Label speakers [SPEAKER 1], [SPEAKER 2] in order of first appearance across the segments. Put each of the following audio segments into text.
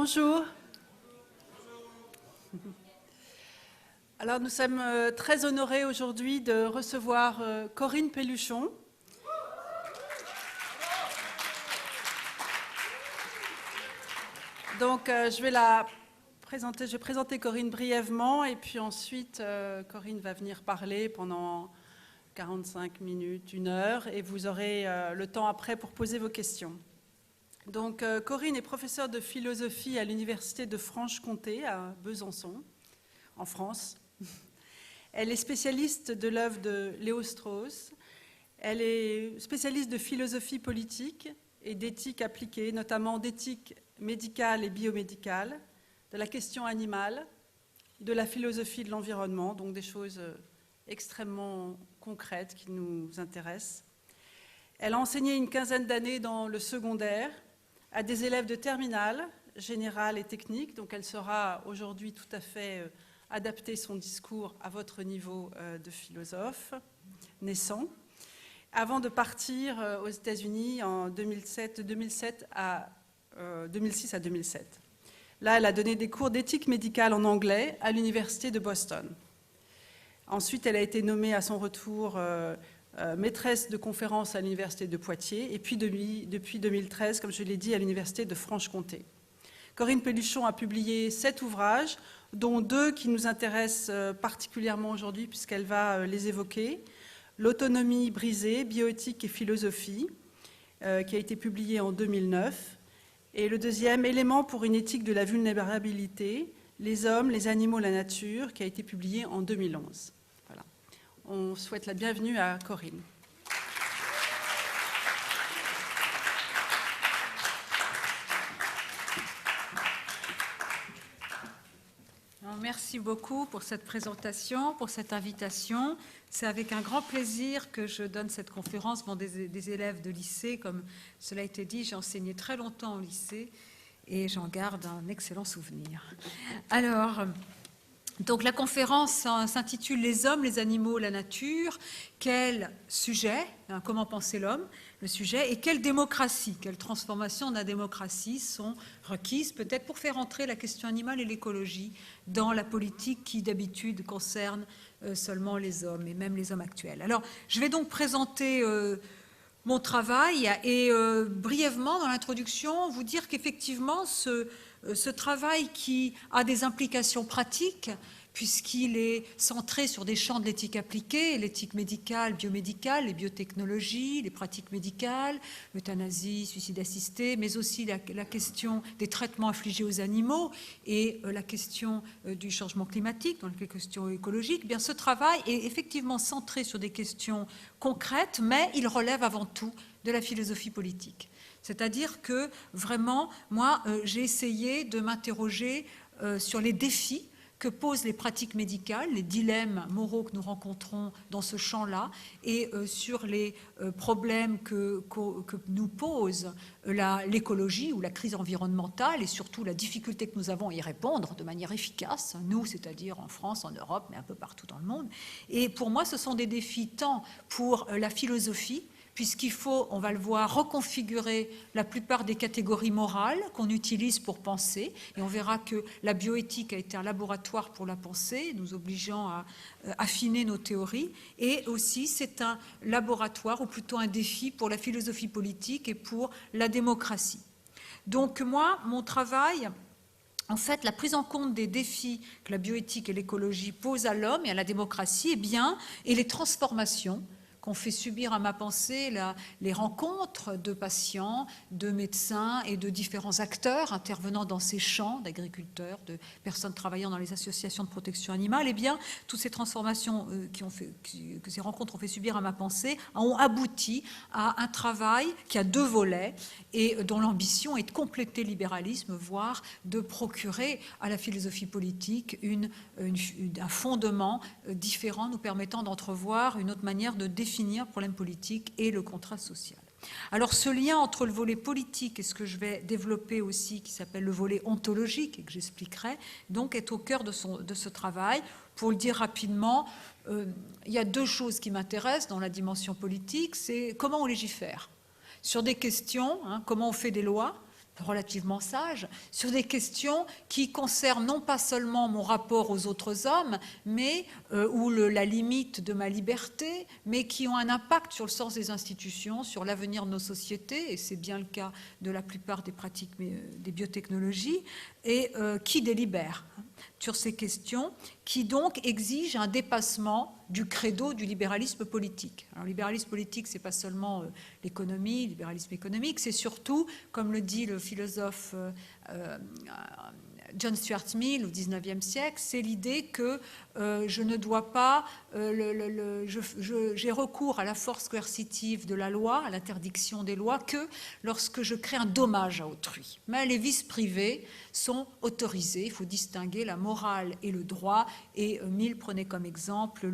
[SPEAKER 1] Bonjour. Alors nous sommes très honorés aujourd'hui de recevoir Corinne Pelluchon. Donc je vais présenter Corinne brièvement et puis ensuite Corinne va venir parler pendant 45 minutes, 1 heure et vous aurez le temps après pour poser vos questions. Donc Corinne est professeure de philosophie à l'université de Franche-Comté à Besançon, en France. Elle est spécialiste de l'œuvre de Léo Strauss. Elle est spécialiste de philosophie politique et d'éthique appliquée, notamment d'éthique médicale et biomédicale, de la question animale, de la philosophie de l'environnement, donc des choses extrêmement concrètes qui nous intéressent. Elle a enseigné une quinzaine d'années dans le secondaire à des élèves de terminale, générale et technique, donc elle saura aujourd'hui tout à fait adapter son discours à votre niveau de philosophe naissant, avant de partir aux États-Unis en 2006 à 2007. Là, elle a donné des cours d'éthique médicale en anglais à l'université de Boston. Ensuite, elle a été nommée à son retour maîtresse de conférences à l'université de Poitiers et puis depuis 2013, comme je l'ai dit, à l'université de Franche-Comté. Corinne Pelluchon a publié 7 ouvrages, dont 2 qui nous intéressent particulièrement aujourd'hui puisqu'elle va les évoquer. L'autonomie brisée, bioéthique et philosophie, qui a été publié en 2009. Et le deuxième, Éléments pour une éthique de la vulnérabilité, les hommes, les animaux, la nature, qui a été publié en 2011. Voilà. On souhaite la bienvenue à Corinne.
[SPEAKER 2] Merci beaucoup pour cette présentation, pour cette invitation. C'est avec un grand plaisir que je donne cette conférence devant des élèves de lycée. Comme cela a été dit, j'ai enseigné très longtemps au lycée et j'en garde un excellent souvenir. Alors, donc la conférence s'intitule « Les hommes, les animaux, la nature ». Quel sujet, comment penser l'homme, le sujet, et quelle démocratie, quelles transformations de la démocratie sont requises peut-être pour faire entrer la question animale et l'écologie dans la politique qui d'habitude concerne seulement les hommes et même les hommes actuels. Alors, je vais donc présenter mon travail et brièvement dans l'introduction vous dire qu'effectivement ce travail qui a des implications pratiques puisqu'il est centré sur des champs de l'éthique appliquée, l'éthique médicale, biomédicale, les biotechnologies, les pratiques médicales, l'euthanasie, suicide assisté, mais aussi la question des traitements infligés aux animaux et la question du changement climatique, donc les questions écologiques. Bien, ce travail est effectivement centré sur des questions concrètes, mais il relève avant tout de la philosophie politique. C'est-à-dire que vraiment, moi, j'ai essayé de m'interroger sur les défis que posent les pratiques médicales, les dilemmes moraux que nous rencontrons dans ce champ-là, et sur les problèmes que nous pose l'écologie ou la crise environnementale, et surtout la difficulté que nous avons à y répondre de manière efficace, nous, c'est-à-dire en France, en Europe, mais un peu partout dans le monde. Et pour moi, ce sont des défis tant pour la philosophie, puisqu'il faut, on va le voir, reconfigurer la plupart des catégories morales qu'on utilise pour penser. Et on verra que la bioéthique a été un laboratoire pour la pensée, nous obligeant à affiner nos théories. Et aussi, c'est un laboratoire, ou plutôt un défi, pour la philosophie politique et pour la démocratie. Donc moi, mon travail... En fait, la prise en compte des défis que la bioéthique et l'écologie posent à l'homme et à la démocratie, et les transformations qu'on fait subir à ma pensée les rencontres de patients, de médecins et de différents acteurs intervenant dans ces champs, d'agriculteurs, de personnes travaillant dans les associations de protection animale, toutes ces transformations que ces rencontres ont fait subir à ma pensée ont abouti à un travail qui a 2 volets et dont l'ambition est de compléter le libéralisme, voire de procurer à la philosophie politique un fondement différent nous permettant d'entrevoir une autre manière de définir le problème politique et le contrat social. Alors ce lien entre le volet politique et ce que je vais développer aussi, qui s'appelle le volet ontologique et que j'expliquerai, donc est au cœur de ce travail. Pour le dire rapidement, il y a 2 choses qui m'intéressent dans la dimension politique, c'est comment on légifère sur des questions, comment on fait des lois, relativement sage, sur des questions qui concernent non pas seulement mon rapport aux autres hommes, mais ou la limite de ma liberté, mais qui ont un impact sur le sens des institutions, sur l'avenir de nos sociétés, et c'est bien le cas de la plupart des pratiques des biotechnologies, et qui délibèrent sur ces questions, qui donc exigent un dépassement du credo du libéralisme politique. Alors, le libéralisme politique, ce n'est pas seulement l'économie, le libéralisme économique, c'est surtout, comme le dit le philosophe John Stuart Mill au XIXe siècle, c'est l'idée que je ne dois pas, j'ai recours à la force coercitive de la loi, à l'interdiction des lois, que lorsque je crée un dommage à autrui. Mais les vices privés sont autorisés, il faut distinguer la morale et le droit, et Mill prenait comme exemple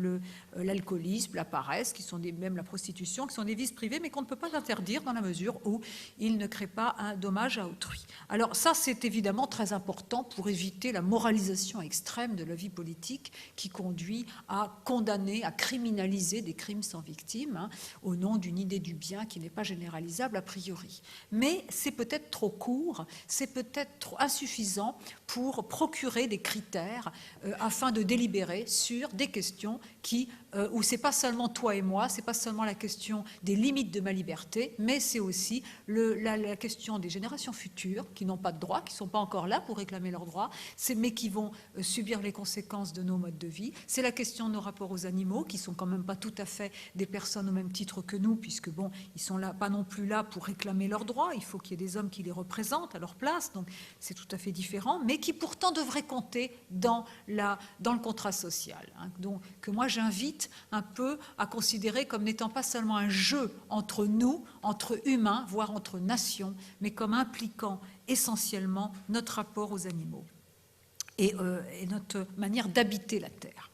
[SPEAKER 2] l'alcoolisme, la paresse, qui sont même la prostitution, qui sont des vices privés, mais qu'on ne peut pas interdire dans la mesure où ils ne créent pas un dommage à autrui. Alors ça, c'est évidemment très important pour éviter la moralisation extrême de la vie politique qui conduit à condamner, à criminaliser des crimes sans victime, au nom d'une idée du bien qui n'est pas généralisable a priori. Mais c'est peut-être trop court, c'est peut-être trop insuffisant pour procurer des critères afin de délibérer sur des questions où c'est pas seulement toi et moi, c'est pas seulement la question des limites de ma liberté, mais c'est aussi la question des générations futures qui n'ont pas de droits, qui ne sont pas encore là pour réclamer leurs droits, mais qui vont subir les conséquences de nos modes de vie. C'est la question de nos rapports aux animaux, qui sont quand même pas tout à fait des personnes au même titre que nous, puisque bon, ils sont là, pas non plus là pour réclamer leurs droits. Il faut qu'il y ait des hommes qui les représentent à leur place, donc c'est tout à fait différent, mais qui pourtant devraient compter dans le contrat social. Donc que moi j'invite un peu à considérer comme n'étant pas seulement un jeu entre nous, entre humains, voire entre nations, mais comme impliquant essentiellement notre rapport aux animaux et notre manière d'habiter la Terre.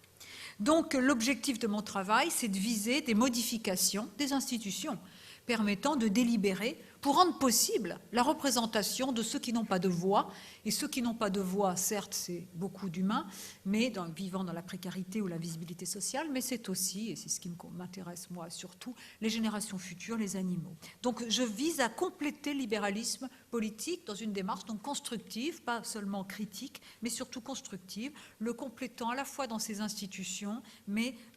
[SPEAKER 2] Donc l'objectif de mon travail, c'est de viser des modifications des institutions permettant de délibérer pour rendre possible la représentation de ceux qui n'ont pas de voix. Et ceux qui n'ont pas de voix, certes, c'est beaucoup d'humains, mais vivant dans la précarité ou la visibilité sociale, mais c'est aussi, et c'est ce qui m'intéresse moi surtout, les générations futures, les animaux. Donc je vise à compléter le libéralisme politique dans une démarche donc constructive, pas seulement critique, mais surtout constructive, le complétant à la fois dans ses institutions,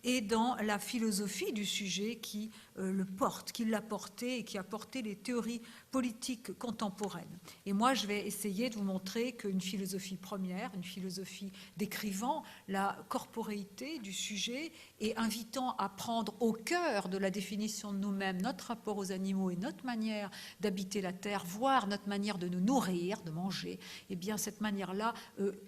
[SPEAKER 2] et dans la philosophie du sujet qui le porte, qui l'a porté et qui a porté les théories politiques contemporaines. Et moi, je vais essayer de vous montrer qu'une philosophie première, une philosophie décrivant la corporéité du sujet et invitant à prendre au cœur de la définition de nous-mêmes notre rapport aux animaux et notre manière d'habiter la Terre, voire notre manière de nous nourrir, de manger, eh bien cette manière-là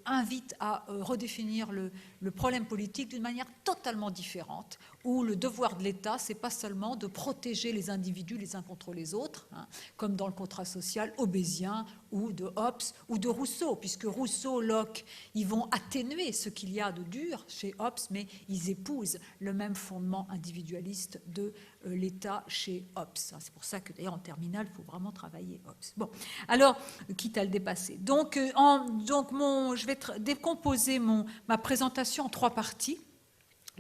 [SPEAKER 2] invite à redéfinir le problème politique d'une manière totalement différente, où le devoir de l'État, c'est pas seulement de protéger les individus les uns contre les autres, comme dans le contrat social hobbésien ou de Hobbes ou de Rousseau, puisque Rousseau, Locke, ils vont atténuer ce qu'il y a de dur chez Hobbes, mais ils épousent le même fondement individualiste de l'État chez Hobbes. C'est pour ça que d'ailleurs en terminale, il faut vraiment travailler Hobbes. Bon, alors, quitte à le dépasser. Donc je vais décomposer ma présentation en 3 parties.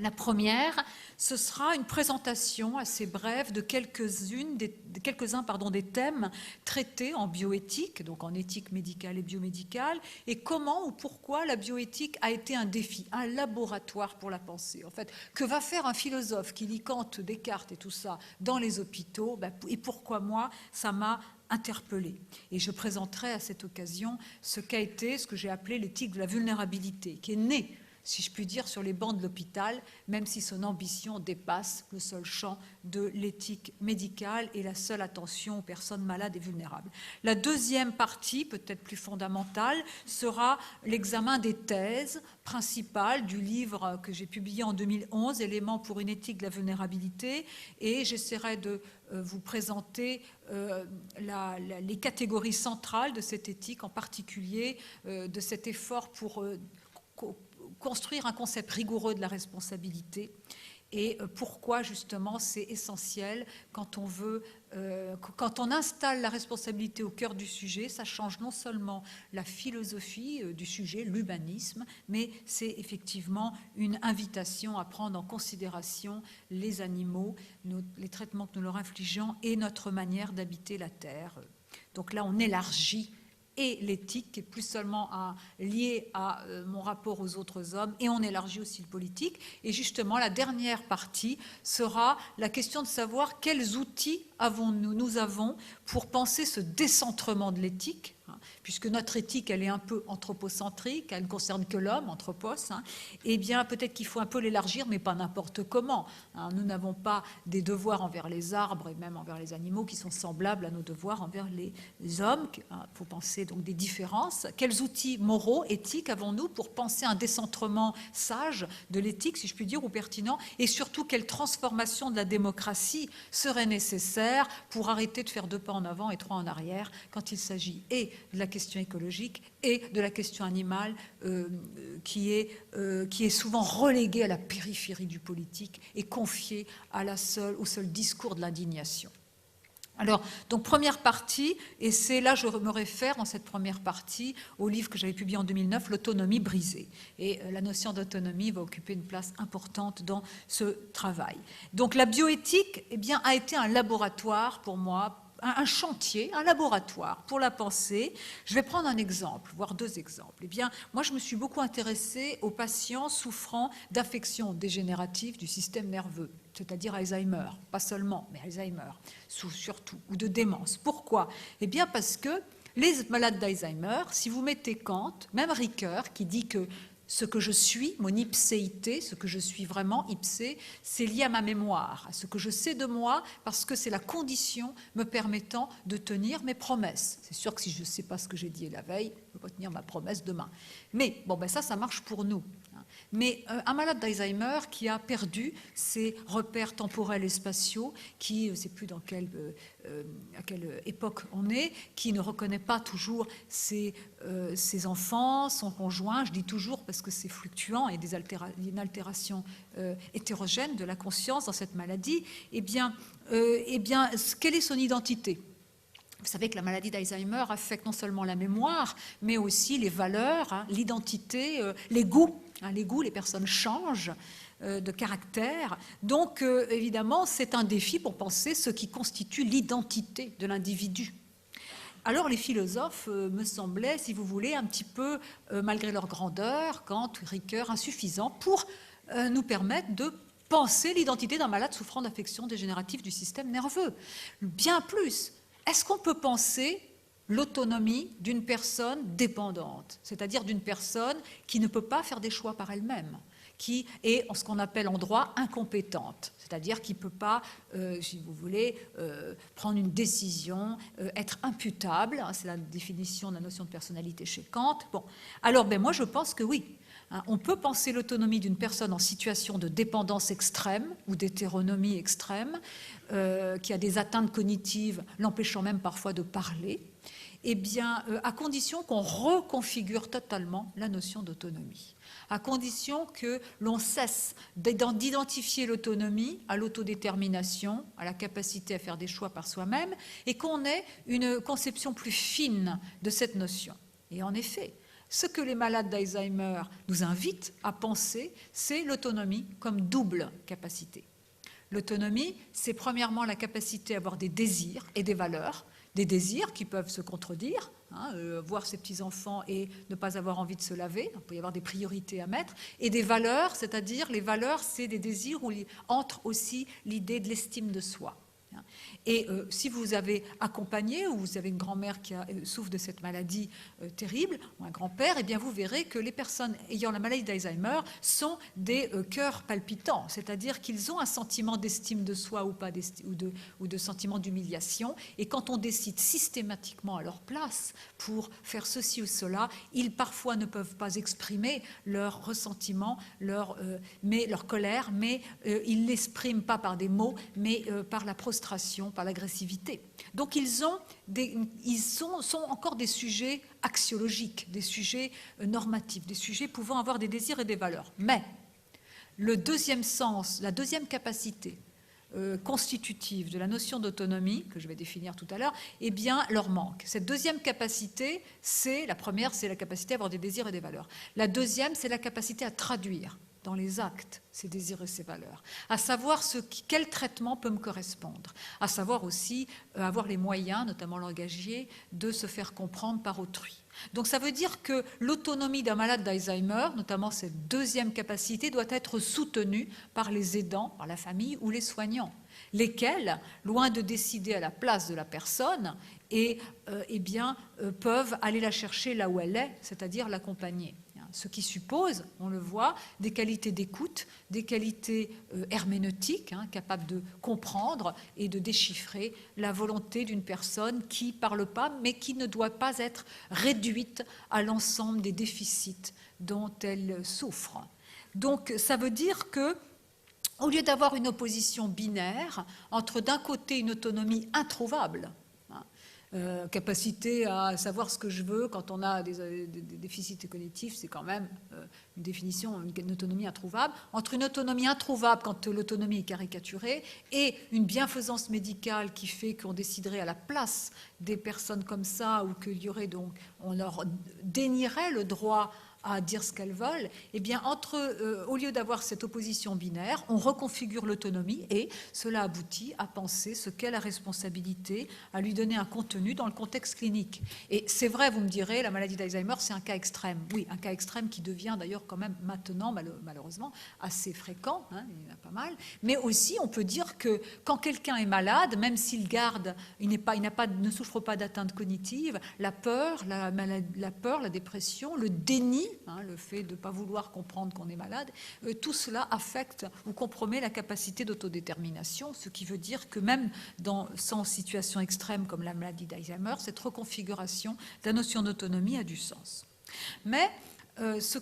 [SPEAKER 2] La première, ce sera une présentation assez brève de quelques-uns des thèmes traités en bioéthique, donc en éthique médicale et biomédicale, et comment ou pourquoi la bioéthique a été un défi, un laboratoire pour la pensée. En fait, que va faire un philosophe qui lit Kant, Descartes et tout ça dans les hôpitaux, et pourquoi moi, ça m'a interpellée. Et je présenterai à cette occasion ce qu'a été, ce que j'ai appelé l'éthique de la vulnérabilité, qui est née, si je puis dire, sur les bancs de l'hôpital, même si son ambition dépasse le seul champ de l'éthique médicale et la seule attention aux personnes malades et vulnérables. La deuxième partie, peut-être plus fondamentale, sera l'examen des thèses principales du livre que j'ai publié en 2011, Éléments pour une éthique de la vulnérabilité, et j'essaierai de vous présenter les catégories centrales de cette éthique, en particulier de cet effort pour construire un concept rigoureux de la responsabilité et pourquoi justement c'est essentiel quand on installe la responsabilité au cœur du sujet, ça change non seulement la philosophie du sujet, l'humanisme, mais c'est effectivement une invitation à prendre en considération les animaux, les traitements que nous leur infligeons et notre manière d'habiter la Terre. Donc là, on élargit et l'éthique, qui est plus seulement liée à mon rapport aux autres hommes, et on élargit aussi le politique. Et justement, la dernière partie sera la question de savoir quels outils nous avons pour penser ce décentrement de l'éthique, puisque notre éthique, elle est un peu anthropocentrique, elle ne concerne que l'homme, anthropos, eh bien, peut-être qu'il faut un peu l'élargir, mais pas n'importe comment. Nous n'avons pas des devoirs envers les arbres et même envers les animaux qui sont semblables à nos devoirs envers les hommes. Il faut penser donc des différences. Quels outils moraux, éthiques avons-nous pour penser un décentrement sage de l'éthique, si je puis dire, ou pertinent, et surtout quelle transformation de la démocratie serait nécessaire pour arrêter de faire 2 pas en avant et 3 en arrière quand il s'agit et de la question écologique et de la question animale qui est souvent reléguée à la périphérie du politique et confiée au seul discours de l'indignation. Alors, donc première partie, et c'est là je me réfère dans cette première partie au livre que j'avais publié en 2009, L'autonomie brisée. Et la notion d'autonomie va occuper une place importante dans ce travail. Donc la bioéthique, eh bien, a été un laboratoire pour moi, un chantier, un laboratoire pour la pensée. Je vais prendre un exemple, voire 2 exemples. Eh bien, moi, je me suis beaucoup intéressée aux patients souffrant d'affections dégénératives du système nerveux, c'est-à-dire Alzheimer, pas seulement, mais Alzheimer, surtout, ou de démence. Pourquoi? Eh bien, parce que les malades d'Alzheimer, si vous mettez Kant, même Ricoeur, qui dit que ce que je suis, mon ipséité, ce que je suis vraiment, ipsé, c'est lié à ma mémoire, à ce que je sais de moi, parce que c'est la condition me permettant de tenir mes promesses. C'est sûr que si je ne sais pas ce que j'ai dit la veille, je ne peux pas tenir ma promesse demain. Mais bon, ben ça marche pour nous. Mais un malade d'Alzheimer qui a perdu ses repères temporels et spatiaux, qui ne sait plus à quelle époque on est, qui ne reconnaît pas toujours ses enfants, son conjoint, je dis toujours parce que c'est fluctuant et il y a une altération hétérogène de la conscience dans cette maladie, eh bien, quelle est son identité ? Vous savez que la maladie d'Alzheimer affecte non seulement la mémoire, mais aussi les valeurs, l'identité, les goûts. Les goûts, les personnes changent de caractère. Donc, évidemment, c'est un défi pour penser ce qui constitue l'identité de l'individu. Alors, les philosophes me semblaient, si vous voulez, un petit peu, malgré leur grandeur, Kant, Ricoeur, insuffisants pour nous permettre de penser l'identité d'un malade souffrant d'affections dégénératives du système nerveux. Bien plus. Est-ce qu'on peut penser l'autonomie d'une personne dépendante, c'est-à-dire d'une personne qui ne peut pas faire des choix par elle-même, qui est ce qu'on appelle en droit incompétente, c'est-à-dire qui ne peut pas, si vous voulez, prendre une décision, être imputable, c'est la définition de la notion de personnalité chez Kant. Bon, alors moi je pense que oui. On peut penser l'autonomie d'une personne en situation de dépendance extrême ou d'hétéronomie extrême, qui a des atteintes cognitives, l'empêchant même parfois de parler, eh bien, à condition qu'on reconfigure totalement la notion d'autonomie, à condition que l'on cesse d'identifier l'autonomie à l'autodétermination, à la capacité à faire des choix par soi-même, et qu'on ait une conception plus fine de cette notion. Et en effet, ce que les malades d'Alzheimer nous invitent à penser, c'est l'autonomie comme double capacité. L'autonomie, c'est premièrement la capacité à avoir des désirs et des valeurs, des désirs qui peuvent se contredire, voir ses petits-enfants et ne pas avoir envie de se laver, il peut y avoir des priorités à mettre, et des valeurs, c'est-à-dire les valeurs, c'est des désirs où entre aussi l'idée de l'estime de soi. Et si vous avez accompagné ou vous avez une grand-mère qui souffre de cette maladie terrible, ou un grand-père, eh bien vous verrez que les personnes ayant la maladie d'Alzheimer sont des cœurs palpitants, c'est-à-dire qu'ils ont un sentiment d'estime de soi ou pas ou de sentiment d'humiliation, et quand on décide systématiquement à leur place pour faire ceci ou cela, ils parfois ne peuvent pas exprimer leur ressentiment, leur colère, mais ils ne l'expriment pas par des mots, mais par la prostration, par l'agressivité. Donc ils sont encore des sujets axiologiques, des sujets normatifs, des sujets pouvant avoir des désirs et des valeurs. Mais le deuxième sens, la deuxième capacité constitutive de la notion d'autonomie, que je vais définir tout à l'heure, eh bien, leur manque. Cette deuxième capacité, la première, c'est la capacité à avoir des désirs et des valeurs. La deuxième, c'est la capacité à traduire dans les actes, ces désirs et ces valeurs, à savoir quel traitement peut me correspondre, à savoir aussi avoir les moyens, notamment langagiers, de se faire comprendre par autrui. Donc ça veut dire que l'autonomie d'un malade d'Alzheimer, notamment cette deuxième capacité, doit être soutenue par les aidants, par la famille ou les soignants, lesquels, loin de décider à la place de la personne, peuvent aller la chercher là où elle est, c'est-à-dire l'accompagner. Ce qui suppose, on le voit, des qualités d'écoute, des qualités herméneutiques, capables de comprendre et de déchiffrer la volonté d'une personne qui ne parle pas, mais qui ne doit pas être réduite à l'ensemble des déficits dont elle souffre. Donc ça veut dire que, au lieu d'avoir une opposition binaire entre d'un côté une autonomie introuvable, capacité à savoir ce que je veux quand on a des déficits cognitifs, c'est quand même une définition, une autonomie introuvable, entre une autonomie introuvable quand l'autonomie est caricaturée et une bienfaisance médicale qui fait qu'on déciderait à la place des personnes comme ça ou qu'il y aurait donc, on leur dénierait le droit à dire ce qu'elles veulent, eh bien, au lieu d'avoir cette opposition binaire, on reconfigure l'autonomie et cela aboutit à penser ce qu'est la responsabilité, à lui donner un contenu dans le contexte clinique. Et c'est vrai, vous me direz, la maladie d'Alzheimer, c'est un cas extrême. Oui, un cas extrême qui devient d'ailleurs quand même maintenant, malheureusement, assez fréquent, il y en a pas mal. Mais aussi, on peut dire que quand quelqu'un est malade, même s'il garde, ne souffre pas d'atteinte cognitive, la peur, la dépression, le déni, le fait de ne pas vouloir comprendre qu'on est malade, tout cela affecte ou compromet la capacité d'autodétermination, ce qui veut dire que même sans situation extrême comme la maladie d'Alzheimer, cette reconfiguration de la notion d'autonomie a du sens. Mais ce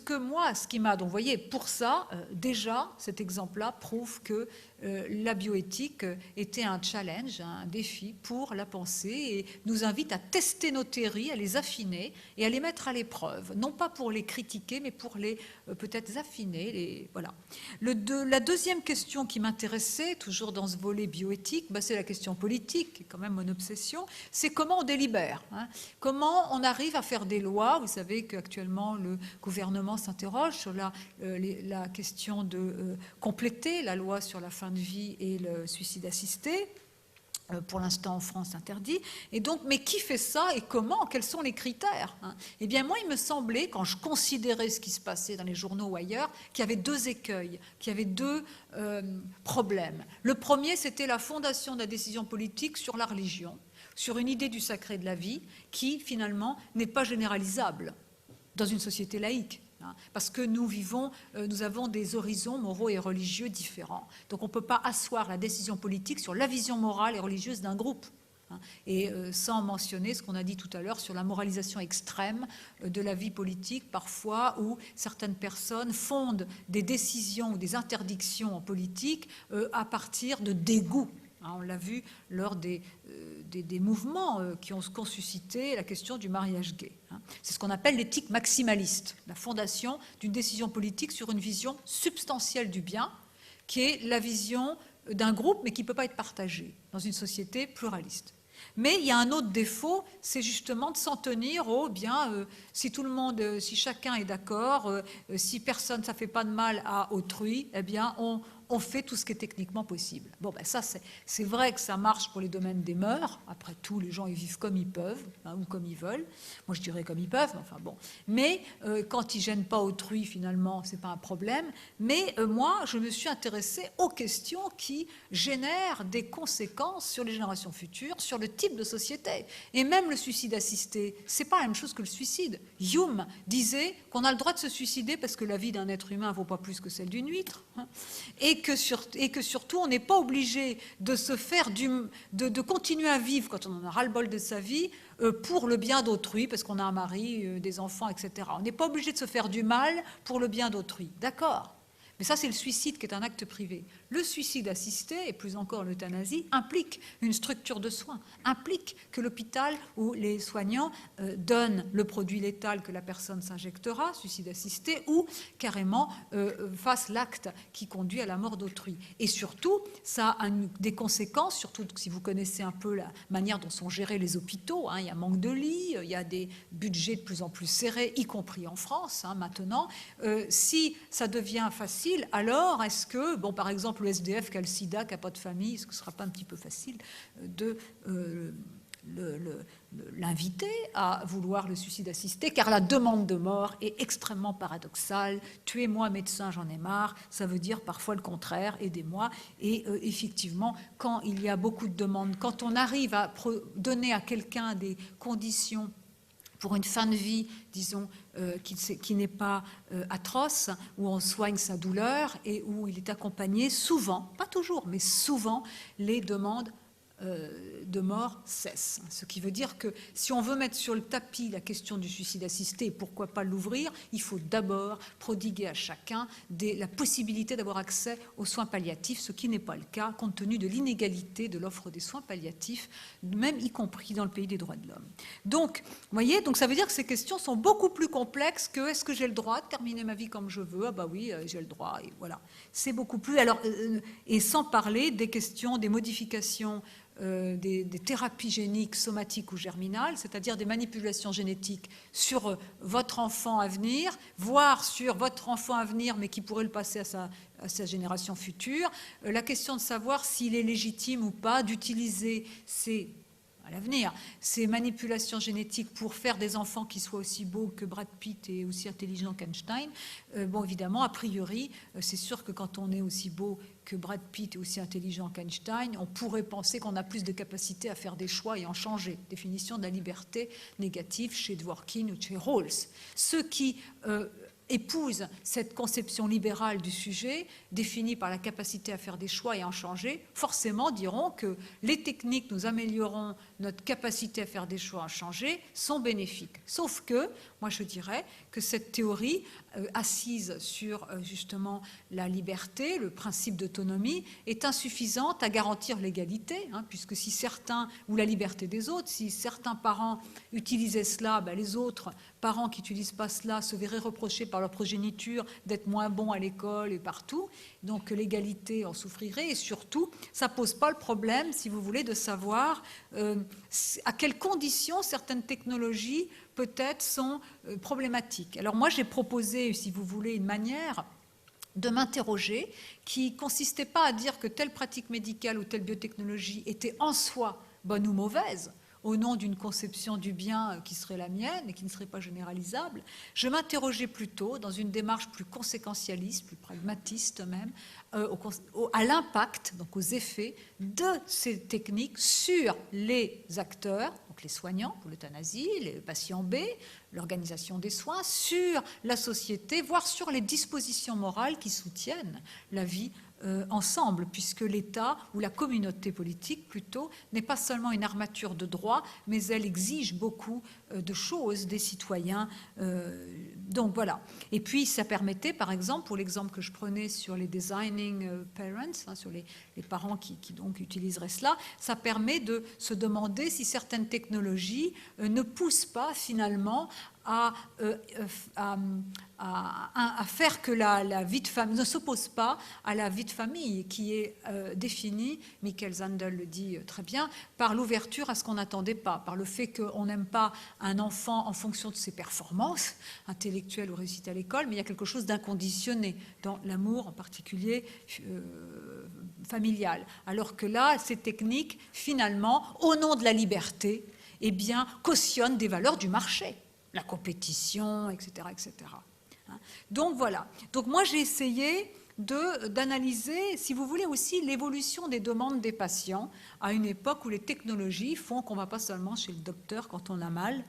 [SPEAKER 2] qui m'a... Donc, vous voyez, pour ça, déjà, cet exemple-là prouve que la bioéthique était un challenge, un défi pour la pensée et nous invite à tester nos théories, à les affiner et à les mettre à l'épreuve, non pas pour les critiquer, mais pour les peut-être affiner. Voilà. La deuxième question qui m'intéressait, toujours dans ce volet bioéthique, c'est la question politique, qui est quand même mon obsession, c'est comment on délibère, comment on arrive à faire des lois. Vous savez qu'actuellement, le gouvernement s'interroge sur la question de compléter la loi sur la fin de vie et le suicide assisté, pour l'instant en France interdit. Et donc, mais qui fait ça et comment? Quels sont les critères? Eh bien, moi, il me semblait, quand je considérais ce qui se passait dans les journaux ou ailleurs, qu'il y avait deux écueils, qu'il y avait deux problèmes. Le premier, c'était la fondation de la décision politique sur la religion, sur une idée du sacré de la vie qui, finalement, n'est pas généralisable dans une société laïque. Parce que nous avons des horizons moraux et religieux différents. Donc on ne peut pas asseoir la décision politique sur la vision morale et religieuse d'un groupe. Et sans mentionner ce qu'on a dit tout à l'heure sur la moralisation extrême de la vie politique, parfois où certaines personnes fondent des décisions ou des interdictions en politique à partir de dégoût. On l'a vu lors des mouvements qui ont suscité la question du mariage gay. C'est ce qu'on appelle l'éthique maximaliste, la fondation d'une décision politique sur une vision substantielle du bien, qui est la vision d'un groupe, mais qui ne peut pas être partagée dans une société pluraliste. Mais il y a un autre défaut, c'est justement de s'en tenir au bien, si chacun est d'accord, si personne, ça ne fait pas de mal à autrui, eh bien on fait tout ce qui est techniquement possible. Bon, ça, c'est vrai que ça marche pour les domaines des mœurs. Après tout, les gens, ils vivent comme ils peuvent, ou comme ils veulent. Moi, je dirais comme ils peuvent, mais enfin bon. Mais quand ils ne gênent pas autrui, finalement, ce n'est pas un problème. Mais moi, je me suis intéressée aux questions qui génèrent des conséquences sur les générations futures, sur le type de société. Et même le suicide assisté, ce n'est pas la même chose que le suicide. Hume disait qu'on a le droit de se suicider parce que la vie d'un être humain ne vaut pas plus que celle d'une huître. Et que surtout, on n'est pas obligé de se faire de continuer à vivre quand on en a ras-le-bol de sa vie pour le bien d'autrui, parce qu'on a un mari, des enfants, etc. On n'est pas obligé de se faire du mal pour le bien d'autrui. D'accord. Mais ça, c'est le suicide qui est un acte privé. Le suicide assisté, et plus encore l'euthanasie, implique une structure de soins, implique que l'hôpital ou les soignants donnent le produit létal que la personne s'injectera, suicide assisté, ou carrément fassent l'acte qui conduit à la mort d'autrui. Et surtout, ça a des conséquences, surtout si vous connaissez un peu la manière dont sont gérés les hôpitaux. Il y a un manque de lits, il y a des budgets de plus en plus serrés, y compris en France maintenant. Si ça devient facile, facile, alors est-ce que, bon, par exemple, le SDF qui a le sida, qui n'a pas de famille, est-ce que ce ne sera pas un petit peu facile de l'inviter à vouloir le suicide assisté, car la demande de mort est extrêmement paradoxale. Tuez-moi, médecin, j'en ai marre. Ça veut dire parfois le contraire, aidez-moi. Et effectivement, quand il y a beaucoup de demandes, quand on arrive à donner à quelqu'un des conditions pour une fin de vie, disons, qui n'est pas atroce, où on soigne sa douleur et où il est accompagné, souvent, pas toujours, mais souvent, les demandes de mort cesse. Ce qui veut dire que si on veut mettre sur le tapis la question du suicide assisté, pourquoi pas l'ouvrir, il faut d'abord prodiguer à chacun la possibilité d'avoir accès aux soins palliatifs, ce qui n'est pas le cas compte tenu de l'inégalité de l'offre des soins palliatifs, même y compris dans le pays des droits de l'homme. Donc, vous voyez, donc ça veut dire que ces questions sont beaucoup plus complexes que est-ce que j'ai le droit de terminer ma vie comme je veux? Ah bah oui, j'ai le droit, et voilà. C'est beaucoup plus... Alors, et sans parler des questions, des modifications des thérapies géniques somatiques ou germinales, c'est-à-dire des manipulations génétiques sur votre enfant à venir, voire sur votre enfant à venir, mais qui pourrait le passer à sa génération future. La question de savoir s'il est légitime ou pas d'utiliser à l'avenir, ces manipulations génétiques pour faire des enfants qui soient aussi beaux que Brad Pitt et aussi intelligents qu'Einstein. Bon, évidemment, a priori, c'est sûr que quand on est aussi beau que Brad Pitt et aussi intelligent qu'Einstein, on pourrait penser qu'on a plus de capacité à faire des choix et en changer. Définition de la liberté négative chez Dworkin ou chez Rawls. Ceux qui épousent cette conception libérale du sujet, définie par la capacité à faire des choix et en changer, forcément diront que les techniques nous amélioreront notre capacité à faire des choix et en changer sont bénéfiques. Sauf que, moi je dirais que cette théorie assise sur justement la liberté, le principe d'autonomie, est insuffisante à garantir l'égalité, puisque si certains, ou la liberté des autres, si certains parents utilisaient cela, les autres parents qui n'utilisent pas cela se verraient reprocher par leur progéniture d'être moins bons à l'école et partout, donc l'égalité en souffrirait, et surtout, ça ne pose pas le problème, si vous voulez, de savoir à quelles conditions certaines technologies peut-être sont problématiques. Alors moi j'ai proposé, si vous voulez, une manière de m'interroger qui ne consistait pas à dire que telle pratique médicale ou telle biotechnologie était en soi bonne ou mauvaise, au nom d'une conception du bien qui serait la mienne et qui ne serait pas généralisable. Je m'interrogeais plutôt, dans une démarche plus conséquentialiste, plus pragmatiste même, à l'impact, donc aux effets de ces techniques sur les acteurs, donc les soignants pour l'euthanasie, les patients B, l'organisation des soins, sur la société, voire sur les dispositions morales qui soutiennent la vie ensemble, puisque l'État ou la communauté politique plutôt n'est pas seulement une armature de droit, mais elle exige beaucoup de choses des citoyens. Donc voilà. Et puis ça permettait, par exemple, pour l'exemple que je prenais sur les designing parents, sur les parents qui donc utiliseraient cela, ça permet de se demander si certaines technologies ne poussent pas finalement à faire que la vie de famille ne s'oppose pas à la vie de famille qui est définie, Michael Zandel le dit très bien, par l'ouverture à ce qu'on n'attendait pas, par le fait qu'on n'aime pas un enfant en fonction de ses performances intellectuelles ou réussites à l'école, mais il y a quelque chose d'inconditionné dans l'amour en particulier familial. Alors que là, ces techniques, finalement, au nom de la liberté, eh bien, cautionnent des valeurs du marché. La compétition, etc., etc. Donc voilà. Donc moi j'ai essayé d'analyser, si vous voulez aussi, l'évolution des demandes des patients à une époque où les technologies font qu'on ne va pas seulement chez le docteur quand on a mal,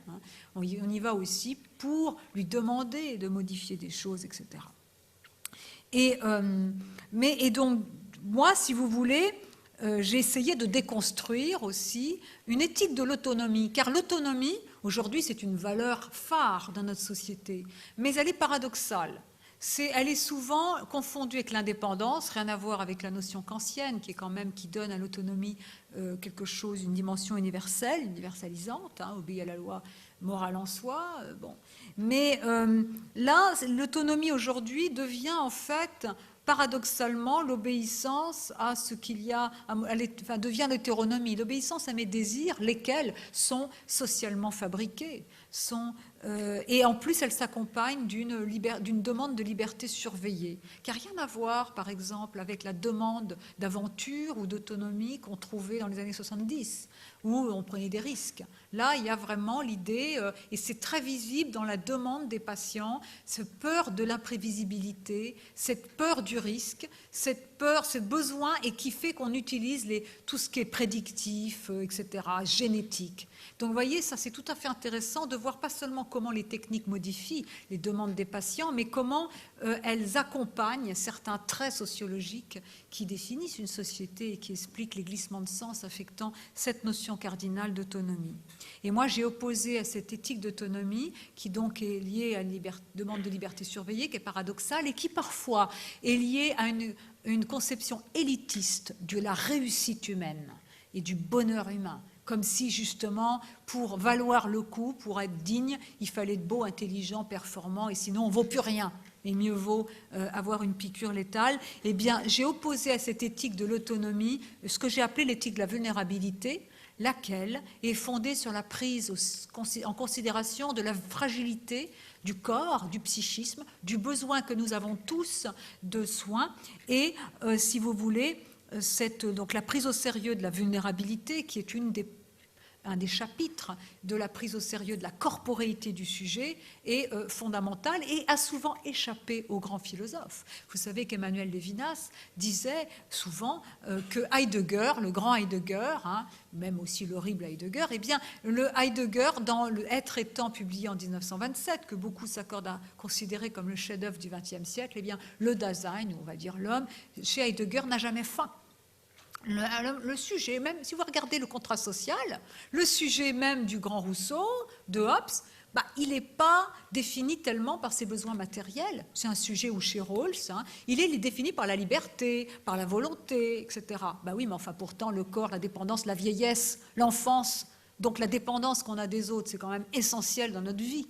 [SPEAKER 2] on y va aussi pour lui demander de modifier des choses, etc. Et donc moi, si vous voulez, j'ai essayé de déconstruire aussi une éthique de l'autonomie, car l'autonomie, aujourd'hui, c'est une valeur phare dans notre société, mais elle est paradoxale. Elle est souvent confondue avec l'indépendance, rien à voir avec la notion kantienne, qui donne à l'autonomie quelque chose, une dimension universelle, universalisante, obéir à la loi morale en soi. Bon. Mais là, l'autonomie aujourd'hui devient en fait paradoxalement, l'obéissance à ce qu'il y a, devient l'hétéronomie. L'obéissance à mes désirs, lesquels sont socialement fabriqués, sont Et en plus, elle s'accompagne d'une demande de liberté surveillée, qui n'a rien à voir, par exemple, avec la demande d'aventure ou d'autonomie qu'on trouvait dans les années 70, où on prenait des risques. Là, il y a vraiment l'idée, et c'est très visible dans la demande des patients, cette peur de l'imprévisibilité, cette peur du risque, cette peur, ce besoin, et qui fait qu'on utilise tout ce qui est prédictif, etc., génétique. Donc, vous voyez, ça c'est tout à fait intéressant de voir pas seulement comment les techniques modifient les demandes des patients, mais comment elles accompagnent certains traits sociologiques qui définissent une société et qui expliquent les glissements de sens affectant cette notion cardinale d'autonomie. Et moi, j'ai opposé à cette éthique d'autonomie, qui donc est liée à une demande de liberté surveillée, qui est paradoxale et qui parfois est liée à une conception élitiste de la réussite humaine et du bonheur humain. Comme si, justement, pour valoir le coup, pour être digne, il fallait être beau, intelligent, performant, et sinon on ne vaut plus rien. Et mieux vaut avoir une piqûre létale. Eh bien, j'ai opposé à cette éthique de l'autonomie ce que j'ai appelé l'éthique de la vulnérabilité, laquelle est fondée sur la prise en considération de la fragilité du corps, du psychisme, du besoin que nous avons tous de soins, et, si vous voulez, donc la prise au sérieux de la vulnérabilité, qui est un des chapitres de la prise au sérieux de la corporéité du sujet, est fondamentale et a souvent échappé aux grands philosophes. Vous savez qu'Emmanuel Levinas disait souvent que Heidegger, le grand Heidegger, même aussi l'horrible Heidegger, eh bien, le Heidegger, dans le Être et temps publié en 1927, que beaucoup s'accordent à considérer comme le chef-d'œuvre du XXe siècle, eh bien, le Dasein, ou on va dire l'homme, chez Heidegger n'a jamais faim. Le sujet même, si vous regardez le contrat social, le sujet même du grand Rousseau, de Hobbes, il n'est pas défini tellement par ses besoins matériels. C'est un sujet où chez Rawls, il est défini par la liberté, par la volonté, etc. Oui, mais enfin pourtant le corps, la dépendance, la vieillesse, l'enfance, donc la dépendance qu'on a des autres, c'est quand même essentiel dans notre vie.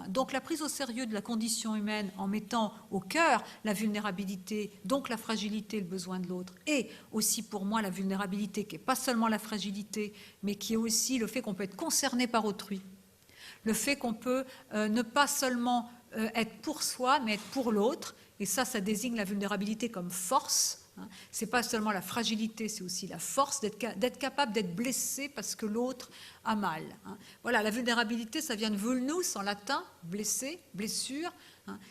[SPEAKER 2] Donc la prise au sérieux de la condition humaine en mettant au cœur la vulnérabilité, donc la fragilité, le besoin de l'autre, et aussi pour moi la vulnérabilité qui n'est pas seulement la fragilité, mais qui est aussi le fait qu'on peut être concerné par autrui, le fait qu'on peut ne pas seulement être pour soi, mais être pour l'autre, et ça désigne la vulnérabilité comme force. Ce n'est pas seulement la fragilité, c'est aussi la force d'être capable d'être blessé parce que l'autre a mal. Voilà, la vulnérabilité, ça vient de vulnus en latin, blessé, blessure,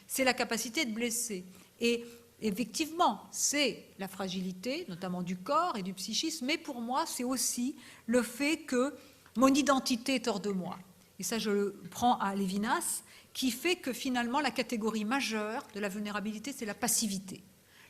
[SPEAKER 2] c'est la capacité de blesser. Et effectivement, c'est la fragilité, notamment du corps et du psychisme, mais pour moi, c'est aussi le fait que mon identité est hors de moi. Et ça, je le prends à Levinas, qui fait que finalement, la catégorie majeure de la vulnérabilité, c'est la passivité.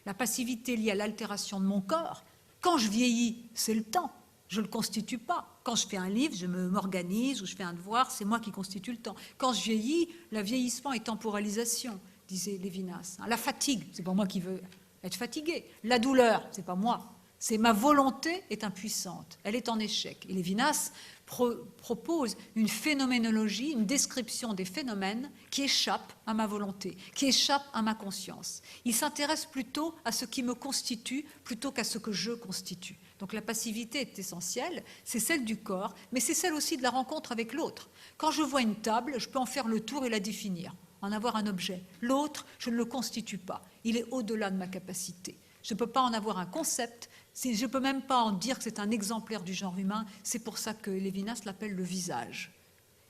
[SPEAKER 2] La passivité liée à l'altération de mon corps. Quand je vieillis, c'est le temps, je ne le constitue pas. Quand je fais un livre, je m'organise ou je fais un devoir, c'est moi qui constitue le temps. Quand je vieillis, le vieillissement est temporalisation, disait Levinas. La fatigue, c'est pas moi qui veux être fatigué. La douleur, c'est pas moi. C'est ma volonté est impuissante, elle est en échec. Et Levinas propose une phénoménologie, une description des phénomènes qui échappent à ma volonté, qui échappent à ma conscience. Il s'intéresse plutôt à ce qui me constitue plutôt qu'à ce que je constitue. Donc la passivité est essentielle, c'est celle du corps, mais c'est celle aussi de la rencontre avec l'autre. Quand je vois une table, je peux en faire le tour et la définir, en avoir un objet. L'autre, je ne le constitue pas, il est au-delà de ma capacité. Je ne peux pas en avoir un concept, je ne peux même pas en dire que c'est un exemplaire du genre humain. C'est pour ça que Levinas l'appelle le visage,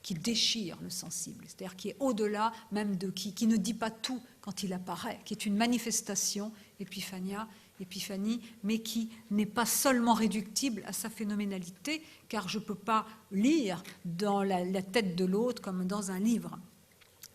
[SPEAKER 2] qui déchire le sensible, c'est-à-dire qui est au-delà même qui ne dit pas tout quand il apparaît, qui est une manifestation, épiphanie, mais qui n'est pas seulement réductible à sa phénoménalité, car je ne peux pas lire dans la tête de l'autre comme dans un livre.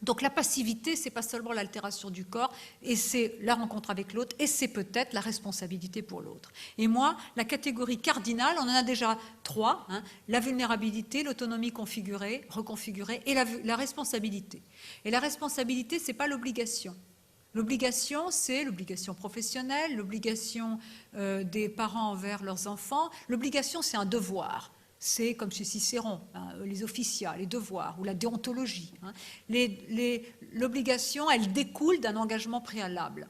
[SPEAKER 2] Donc la passivité, ce n'est pas seulement l'altération du corps, et c'est la rencontre avec l'autre, et c'est peut-être la responsabilité pour l'autre. Et moi, la catégorie cardinale, on en a déjà 3, la vulnérabilité, l'autonomie configurée, reconfigurée, et la responsabilité. Et la responsabilité, ce n'est pas l'obligation. L'obligation, c'est l'obligation professionnelle, l'obligation des parents envers leurs enfants. L'obligation, c'est un devoir. C'est comme chez Cicéron, les officiats, les devoirs ou la déontologie. L'obligation, elle découle d'un engagement préalable.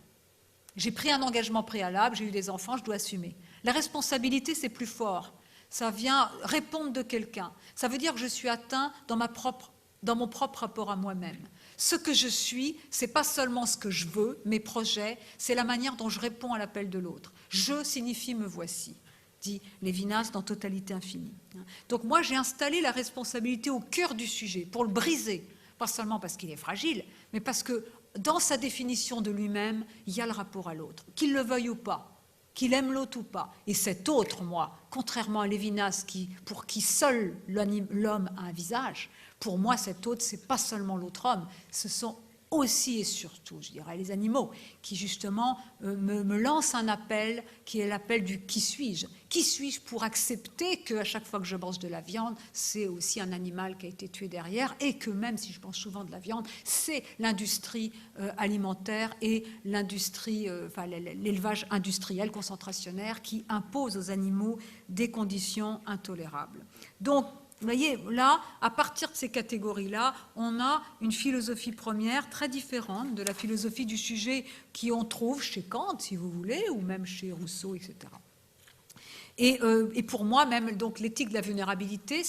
[SPEAKER 2] J'ai pris un engagement préalable, j'ai eu des enfants, je dois assumer. La responsabilité, c'est plus fort. Ça vient répondre de quelqu'un. Ça veut dire que je suis atteint dans dans mon propre rapport à moi-même. Ce que je suis, c'est pas seulement ce que je veux, mes projets, c'est la manière dont je réponds à l'appel de l'autre. Je signifie me voici, dit Lévinas dans Totalité infinie. Donc moi, j'ai installé la responsabilité au cœur du sujet pour le briser, pas seulement parce qu'il est fragile, mais parce que dans sa définition de lui-même, il y a le rapport à l'autre, qu'il le veuille ou pas, qu'il aime l'autre ou pas. Et cet autre, moi, contrairement à Lévinas, pour qui seul l'homme a un visage, pour moi, cet autre, ce n'est pas seulement l'autre homme, ce sont aussi et surtout, je dirais, les animaux qui, justement, me lancent un appel qui est l'appel du « qui suis-je » ? Qui suis-je pour accepter qu'à chaque fois que je mange de la viande, c'est aussi un animal qui a été tué derrière et que même si je mange souvent de la viande, c'est l'industrie alimentaire et l'industrie, l'élevage industriel concentrationnaire qui impose aux animaux des conditions intolérables. Donc, vous voyez, là, à partir de ces catégories-là, on a une philosophie première très différente de la philosophie du sujet qu'on trouve chez Kant, si vous voulez, ou même chez Rousseau, etc. Et pour moi, même donc l'éthique de la vulnérabilité,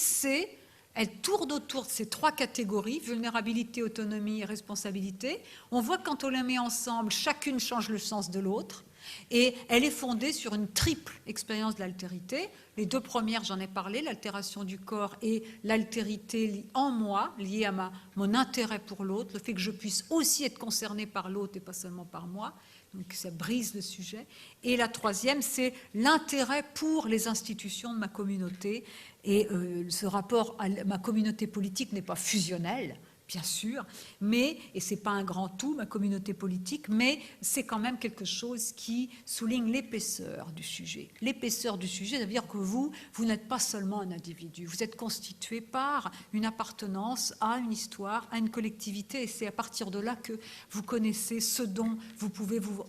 [SPEAKER 2] elle tourne autour de ces trois catégories, vulnérabilité, autonomie et responsabilité. On voit que quand on les met ensemble, chacune change le sens de l'autre. Et elle est fondée sur une triple expérience de l'altérité. Les deux premières, j'en ai parlé, l'altération du corps et l'altérité en moi, liée à mon intérêt pour l'autre, le fait que je puisse aussi être concerné par l'autre et pas seulement par moi. Donc ça brise le sujet. Et la troisième, c'est l'intérêt pour les institutions de ma communauté. Et ce rapport à ma communauté politique n'est pas fusionnel, bien sûr, et ce n'est pas un grand tout, ma communauté politique, mais c'est quand même quelque chose qui souligne l'épaisseur du sujet. L'épaisseur du sujet, ça veut dire que vous n'êtes pas seulement un individu, vous êtes constitué par une appartenance à une histoire, à une collectivité, et c'est à partir de là que vous connaissez ce dont vous pouvez vous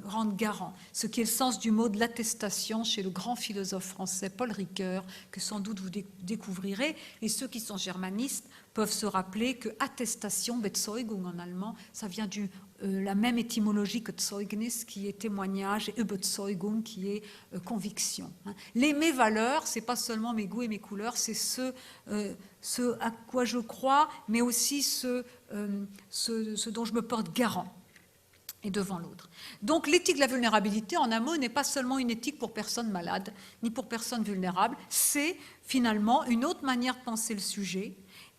[SPEAKER 2] rendre garant, ce qui est le sens du mot de l'attestation chez le grand philosophe français Paul Ricoeur, que sans doute vous découvrirez, et ceux qui sont germanistes peuvent se rappeler que attestation, Bezeugung en allemand, ça vient de la même étymologie que Zeugnis, qui est témoignage, et Überzeugung, qui est conviction. Mes valeurs, ce n'est pas seulement mes goûts et mes couleurs, c'est ce à quoi je crois, mais aussi ce dont je me porte garant et devant l'autre. Donc l'éthique de la vulnérabilité, en un mot, n'est pas seulement une éthique pour personnes malades, ni pour personnes vulnérables, c'est finalement une autre manière de penser le sujet.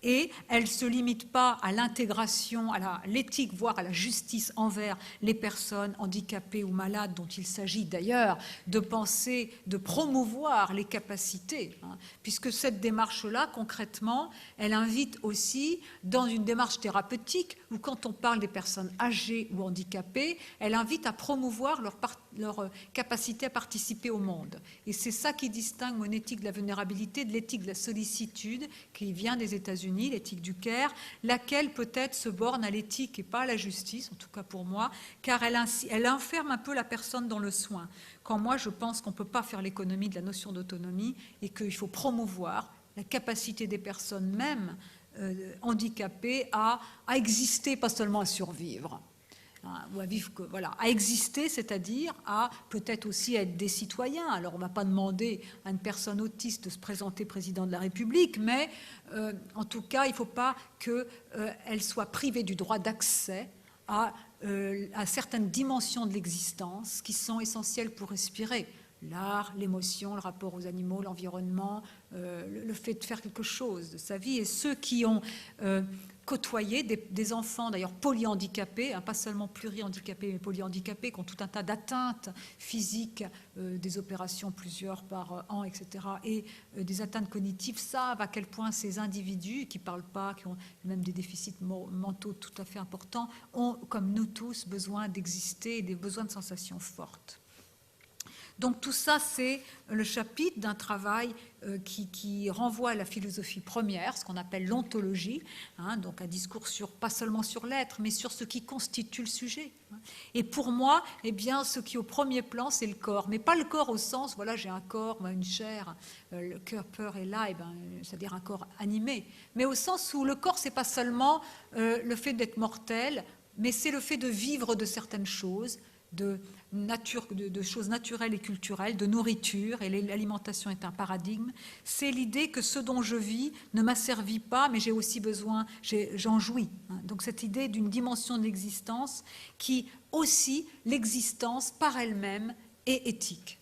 [SPEAKER 2] Et elle ne se limite pas à l'intégration, à l'éthique, voire à la justice envers les personnes handicapées ou malades, dont il s'agit d'ailleurs de penser, de promouvoir les capacités, puisque cette démarche-là, concrètement, elle invite aussi, dans une démarche thérapeutique, où quand on parle des personnes âgées ou handicapées, elle invite à promouvoir leur capacité à participer au monde. Et c'est ça qui distingue mon éthique de la vulnérabilité de l'éthique de la sollicitude, qui vient des États-Unis, l'éthique du care, laquelle peut-être se borne à l'éthique et pas à la justice, en tout cas pour moi, car elle enferme un peu la personne dans le soin. Quand moi, je pense qu'on ne peut pas faire l'économie de la notion d'autonomie et qu'il faut promouvoir la capacité des personnes, même handicapées, à exister, pas seulement à survivre. Ou à vivre, à exister, c'est-à-dire à peut-être aussi être des citoyens. Alors on ne va pas demander à une personne autiste de se présenter président de la République, mais en tout cas, il ne faut pas qu'elle soit privée du droit d'accès à certaines dimensions de l'existence qui sont essentielles pour respirer. L'art, l'émotion, le rapport aux animaux, l'environnement, le fait de faire quelque chose de sa vie. Et ceux qui ont côtoyer des enfants, d'ailleurs polyhandicapés, pas seulement plurihandicapés, mais polyhandicapés, qui ont tout un tas d'atteintes physiques, des opérations plusieurs par an, etc., et des atteintes cognitives, savent à quel point ces individus qui ne parlent pas, qui ont même des déficits mentaux tout à fait importants, ont, comme nous tous, besoin d'exister et des besoins de sensations fortes. Donc tout ça, c'est le chapitre d'un travail qui renvoie à la philosophie première, ce qu'on appelle l'ontologie, donc un discours pas seulement sur l'être, mais sur ce qui constitue le sujet. Et pour moi, eh bien, ce qui est au premier plan, c'est le corps, mais pas le corps au sens, voilà, j'ai un corps, une chair, le cœur est là, c'est-à-dire un corps animé, mais au sens où le corps, c'est pas seulement le fait d'être mortel, mais c'est le fait de vivre de certaines choses, de choses naturelles et culturelles, de nourriture, et l'alimentation est un paradigme. C'est l'idée que ce dont je vis ne m'asservit pas, mais j'ai aussi besoin, j'en jouis. Donc cette idée d'une dimension de l'existence qui aussi, l'existence par elle-même est éthique.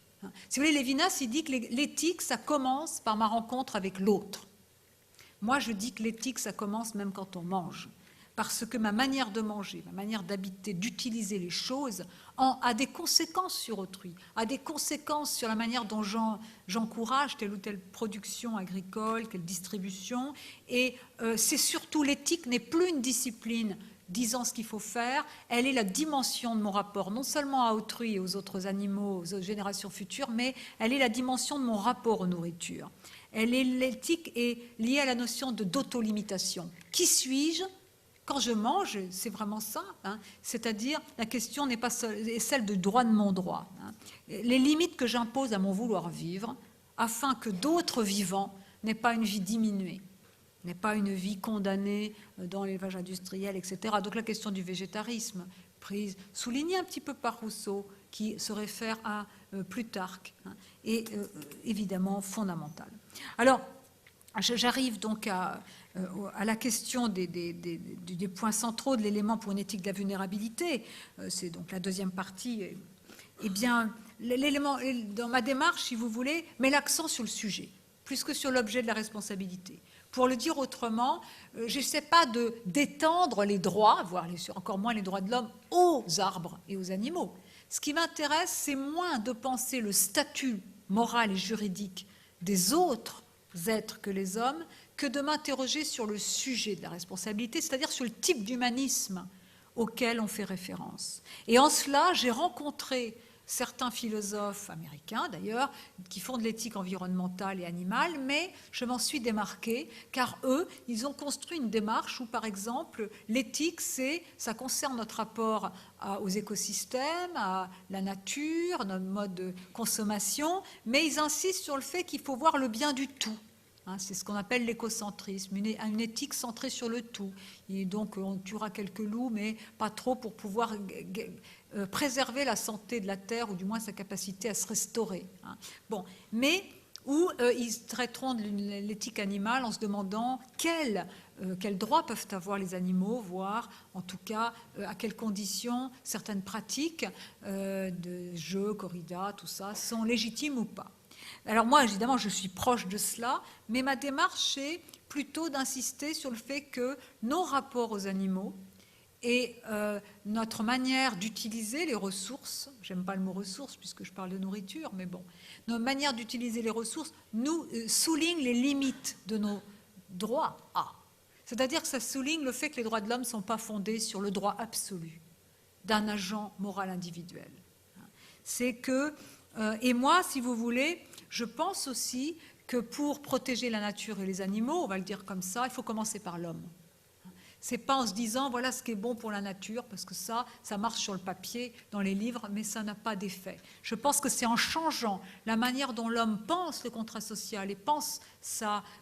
[SPEAKER 2] Si vous voulez, Lévinas, il dit que l'éthique, ça commence par ma rencontre avec l'autre. Moi, je dis que l'éthique, ça commence même quand on mange. Parce que ma manière de manger, ma manière d'habiter, d'utiliser les choses a des conséquences sur autrui, a des conséquences sur la manière dont j'encourage telle ou telle production agricole, telle distribution. Et c'est surtout, l'éthique n'est plus une discipline disant ce qu'il faut faire, elle est la dimension de mon rapport, non seulement à autrui et aux autres animaux, aux autres générations futures, mais elle est la dimension de mon rapport aux nourritures. L'éthique est liée à la notion d'autolimitation. Qui suis-je ? Quand je mange, c'est vraiment ça, hein, c'est-à-dire la question n'est pas celle du droit de mon droit. Hein. Les limites que j'impose à mon vouloir vivre, afin que d'autres vivants n'aient pas une vie diminuée, n'aient pas une vie condamnée dans l'élevage industriel, etc. Donc la question du végétarisme, soulignée un petit peu par Rousseau, qui se réfère à Plutarque, hein, est évidemment fondamentale. Alors, j'arrive donc à la question des points centraux de l'élément pour une éthique de la vulnérabilité. C'est donc la deuxième partie. Eh bien, l'élément, dans ma démarche, si vous voulez, met l'accent sur le sujet, plus que sur l'objet de la responsabilité. Pour le dire autrement, je n'essaie pas d'étendre les droits, voire encore moins les droits de l'homme, aux arbres et aux animaux. Ce qui m'intéresse, c'est moins de penser le statut moral et juridique des autres êtres que les hommes, que de m'interroger sur le sujet de la responsabilité, c'est-à-dire sur le type d'humanisme auquel on fait référence. Et en cela, j'ai rencontré certains philosophes américains, d'ailleurs, qui font de l'éthique environnementale et animale, mais je m'en suis démarquée, car eux, ils ont construit une démarche où, par exemple, l'éthique, ça concerne notre rapport aux écosystèmes, à la nature, notre mode de consommation, mais ils insistent sur le fait qu'il faut voir le bien du tout. Hein, c'est ce qu'on appelle l'écocentrisme, une éthique centrée sur le tout. Et donc, on tuera quelques loups, mais pas trop pour pouvoir préserver la santé de la Terre, ou du moins sa capacité à se restaurer. Hein. Bon, mais où ils traiteront de l'éthique animale en se demandant quels droits peuvent avoir les animaux, voire en tout cas à quelles conditions certaines pratiques de jeux, corrida, tout ça, sont légitimes ou pas. Alors moi, évidemment, je suis proche de cela, mais ma démarche est plutôt d'insister sur le fait que nos rapports aux animaux et notre manière d'utiliser les ressources, j'aime pas le mot ressources puisque je parle de nourriture, mais bon, notre manière d'utiliser les ressources nous souligne les limites de nos droits à. C'est-à-dire que ça souligne le fait que les droits de l'homme ne sont pas fondés sur le droit absolu d'un agent moral individuel. C'est que, et moi, si vous voulez, je pense aussi que pour protéger la nature et les animaux, on va le dire comme ça, il faut commencer par l'homme. C'est pas en se disant voilà ce qui est bon pour la nature, parce que ça marche sur le papier, dans les livres, mais ça n'a pas d'effet. Je pense que c'est en changeant la manière dont l'homme pense le contrat social et pense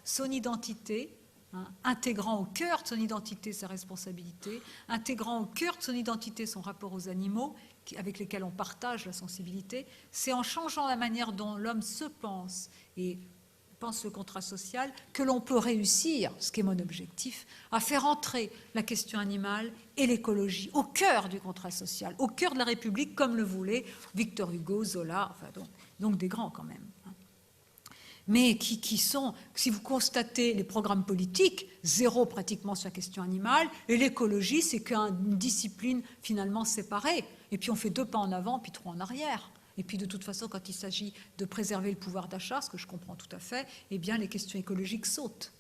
[SPEAKER 2] son identité, hein, intégrant au cœur de son identité sa responsabilité, intégrant au cœur de son identité son rapport aux animaux, avec lesquels on partage la sensibilité, c'est en changeant la manière dont l'homme se pense et pense le contrat social que l'on peut réussir, ce qui est mon objectif, à faire entrer la question animale et l'écologie au cœur du contrat social, au cœur de la République, comme le voulaient Victor Hugo, Zola, enfin donc des grands quand même. Mais qui sont, si vous constatez les programmes politiques, zéro pratiquement sur la question animale, et l'écologie, c'est qu'une discipline finalement séparée. Et puis on fait 2 pas en avant, puis 3 en arrière. Et puis de toute façon, quand il s'agit de préserver le pouvoir d'achat, ce que je comprends tout à fait, eh bien les questions écologiques sautent.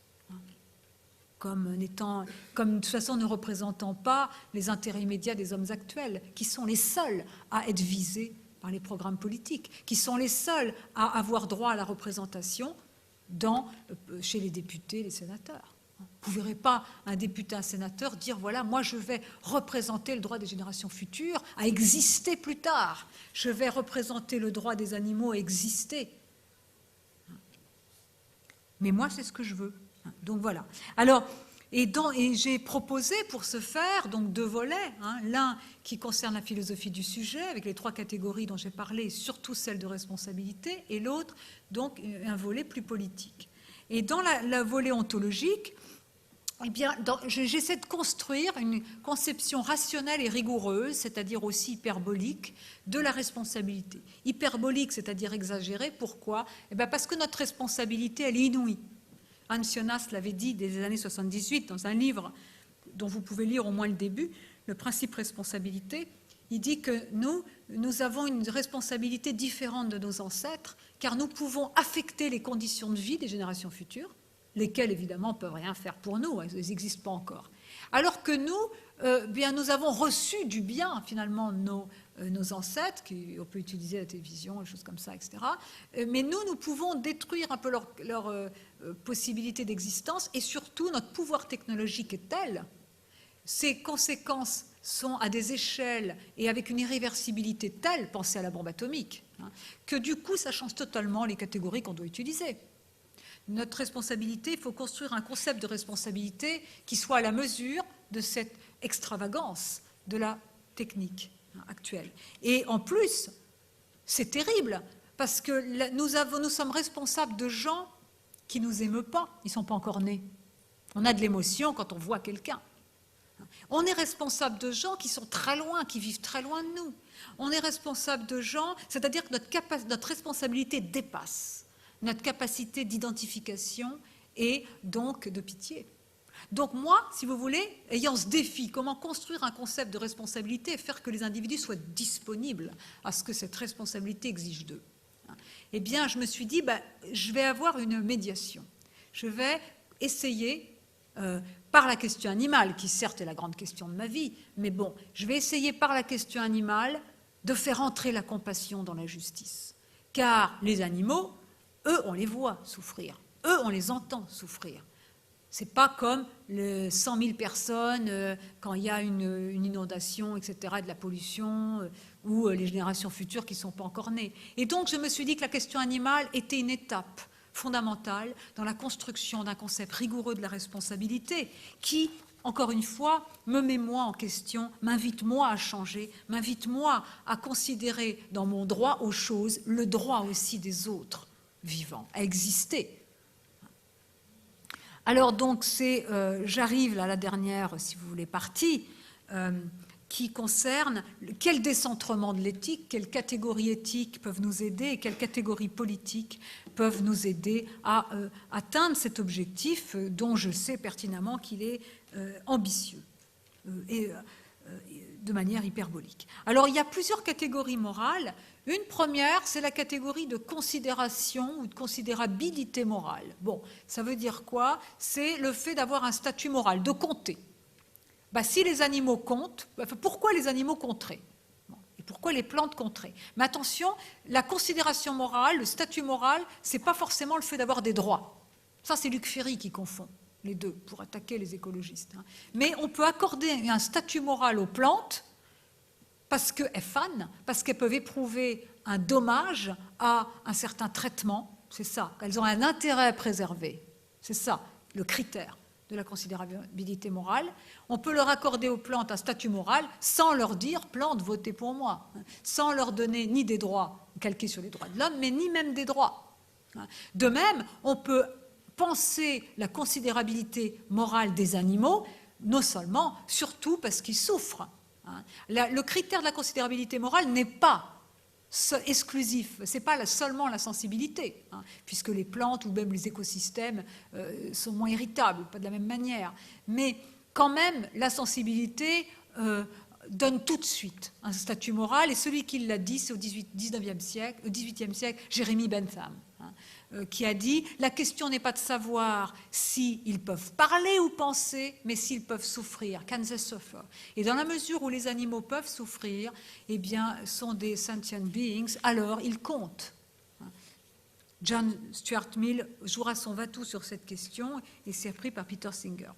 [SPEAKER 2] Comme de toute façon ne représentant pas les intérêts immédiats des hommes actuels, qui sont les seuls à être visés par les programmes politiques, qui sont les seuls à avoir droit à la représentation chez les députés et les sénateurs. Vous ne verrez pas un député, un sénateur dire voilà, moi je vais représenter le droit des générations futures à exister plus tard. Je vais représenter le droit des animaux à exister. Mais moi, c'est ce que je veux. Donc voilà. Alors, Et j'ai proposé pour ce faire donc 2 volets, hein, l'un qui concerne la philosophie du sujet, avec les 3 catégories dont j'ai parlé, et surtout celle de responsabilité, et l'autre, donc, un volet plus politique. Et dans la volet ontologique, eh bien, j'essaie de construire une conception rationnelle et rigoureuse, c'est-à-dire aussi hyperbolique, de la responsabilité. Hyperbolique, c'est-à-dire exagérée. Pourquoi? Eh bien, parce que notre responsabilité, elle est inouïe. Hans Jonas l'avait dit dès les années 78 dans un livre dont vous pouvez lire au moins le début, Le principe responsabilité. Il dit que nous avons une responsabilité différente de nos ancêtres, car nous pouvons affecter les conditions de vie des générations futures, lesquelles évidemment ne peuvent rien faire pour nous, elles n'existent pas encore. Alors que nous, bien, nous avons reçu du bien finalement de nos ancêtres, on peut utiliser la télévision, des choses comme ça, etc. Mais nous pouvons détruire un peu leur possibilité d'existence, et surtout notre pouvoir technologique est tel, ses conséquences sont à des échelles et avec une irréversibilité telle, pensez à la bombe atomique, hein, que du coup ça change totalement les catégories qu'on doit utiliser. Notre responsabilité, il faut construire un concept de responsabilité qui soit à la mesure de cette extravagance de la technique actuelle. Et en plus, c'est terrible, parce que nous sommes responsables de gens qui ne nous aiment pas, ils ne sont pas encore nés. On a de l'émotion quand on voit quelqu'un. On est responsable de gens qui sont très loin, qui vivent très loin de nous. On est responsable de gens, c'est-à-dire que notre responsabilité dépasse notre capacité d'identification et donc de pitié. Donc moi, si vous voulez, ayant ce défi, comment construire un concept de responsabilité et faire que les individus soient disponibles à ce que cette responsabilité exige d'eux, eh bien, je me suis dit, je vais avoir une médiation. Je vais essayer, par la question animale, qui certes est la grande question de ma vie, mais bon, je vais essayer par la question animale de faire entrer la compassion dans la justice. Car les animaux, eux, on les voit souffrir. Eux, on les entend souffrir. Ce n'est pas comme les 100 000 personnes quand il y a une inondation, etc., de la pollution, ou les générations futures qui ne sont pas encore nées. Et donc, je me suis dit que la question animale était une étape fondamentale dans la construction d'un concept rigoureux de la responsabilité qui, encore une fois, me met moi en question, m'invite moi à changer, m'invite moi à considérer dans mon droit aux choses le droit aussi des autres vivants, à exister. Alors donc, j'arrive à la dernière, si vous voulez, partie, qui concerne quel décentrement de l'éthique, quelles catégories éthiques peuvent nous aider et quelles catégories politiques peuvent nous aider à atteindre cet objectif dont je sais pertinemment qu'il est ambitieux et de manière hyperbolique. Alors, il y a plusieurs catégories morales. Une première, c'est la catégorie de considération ou de considérabilité morale. Bon, ça veut dire quoi? C'est le fait d'avoir un statut moral, de compter. Si les animaux comptent, pourquoi les animaux compteraient? Et pourquoi les plantes compteraient? Mais attention, la considération morale, le statut moral, ce n'est pas forcément le fait d'avoir des droits. Ça, c'est Luc Ferry qui confond les deux pour attaquer les écologistes. Mais on peut accorder un statut moral aux plantes parce qu'elles fanent, parce qu'elles peuvent éprouver un dommage à un certain traitement. C'est ça, elles ont un intérêt à préserver. C'est ça, le critère de la considérabilité morale. On peut leur accorder aux plantes un statut moral sans leur dire « plantes, votez pour moi », sans leur donner ni des droits calqués sur les droits de l'homme, mais ni même des droits. De même, on peut penser la considérabilité morale des animaux, non seulement, surtout parce qu'ils souffrent. Le critère de la considérabilité morale n'est pas exclusif, ce n'est pas seulement la sensibilité, puisque les plantes ou même les écosystèmes sont moins irritables, pas de la même manière. Mais quand même, la sensibilité donne tout de suite un statut moral, et celui qui l'a dit, c'est au XVIIIe siècle, Jérémie Bentham, qui a dit « La question n'est pas de savoir s'ils peuvent parler ou penser, mais s'ils peuvent souffrir. Can they suffer ?» Et dans la mesure où les animaux peuvent souffrir, eh bien, sont des sentient beings, alors ils comptent. John Stuart Mill jouera son va-tout sur cette question, et c'est appris par Peter Singer.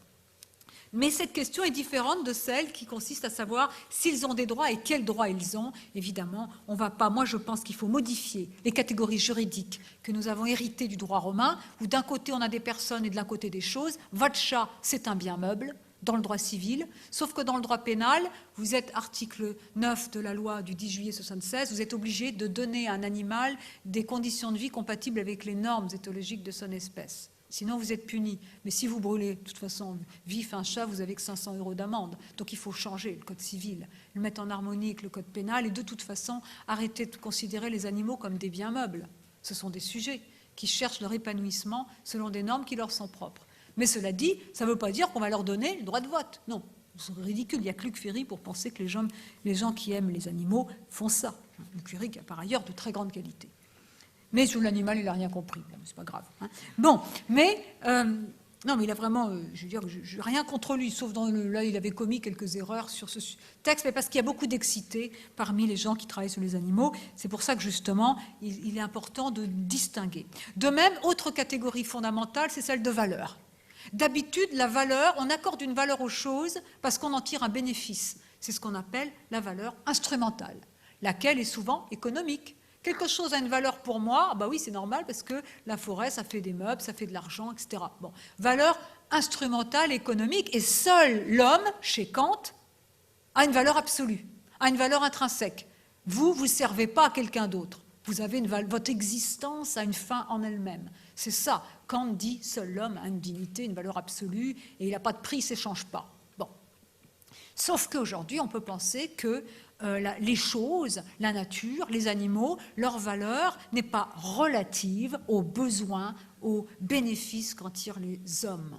[SPEAKER 2] Mais cette question est différente de celle qui consiste à savoir s'ils ont des droits et quels droits ils ont. Évidemment, on va pas. Moi, je pense qu'il faut modifier les catégories juridiques que nous avons héritées du droit romain, où d'un côté on a des personnes et de l'un côté des choses. Votre chat, c'est un bien meuble dans le droit civil, sauf que dans le droit pénal, vous êtes article 9 de la loi du 10 juillet 76, vous êtes obligé de donner à un animal des conditions de vie compatibles avec les normes éthologiques de son espèce. Sinon, vous êtes puni. Mais si vous brûlez, de toute façon, vif un chat, vous avez que 500 € d'amende. Donc il faut changer le code civil, le mettre en harmonie avec le code pénal et de toute façon, arrêter de considérer les animaux comme des biens meubles. Ce sont des sujets qui cherchent leur épanouissement selon des normes qui leur sont propres. Mais cela dit, ça ne veut pas dire qu'on va leur donner le droit de vote. Non, c'est ridicule. Il n'y a que Luc Ferry pour penser que les gens qui aiment les animaux font ça. Luc Ferry qui a par ailleurs de très grande qualité. Mais sur l'animal, il n'a rien compris. Bon, c'est pas grave. Hein. Bon, mais non, mais il a vraiment, je veux dire, je rien contre lui, sauf là, il avait commis quelques erreurs sur ce texte, mais parce qu'il y a beaucoup d'excités parmi les gens qui travaillent sur les animaux. C'est pour ça que justement, il est important de distinguer. De même, autre catégorie fondamentale, c'est celle de valeur. D'habitude, la valeur, on accorde une valeur aux choses parce qu'on en tire un bénéfice. C'est ce qu'on appelle la valeur instrumentale, laquelle est souvent économique. Quelque chose a une valeur pour moi, bah oui, c'est normal parce que la forêt, ça fait des meubles, ça fait de l'argent, etc. Bon, valeur instrumentale, économique, et seul l'homme, chez Kant, a une valeur absolue, a une valeur intrinsèque. Vous ne servez pas à quelqu'un d'autre. Vous avez votre existence a une fin en elle-même. C'est ça. Kant dit seul l'homme a une dignité, une valeur absolue, et il n'a pas de prix, il ne s'échange pas. Bon. Sauf qu'aujourd'hui, on peut penser que les choses, la nature, les animaux, leur valeur n'est pas relative aux besoins, aux bénéfices qu'en tirent les hommes.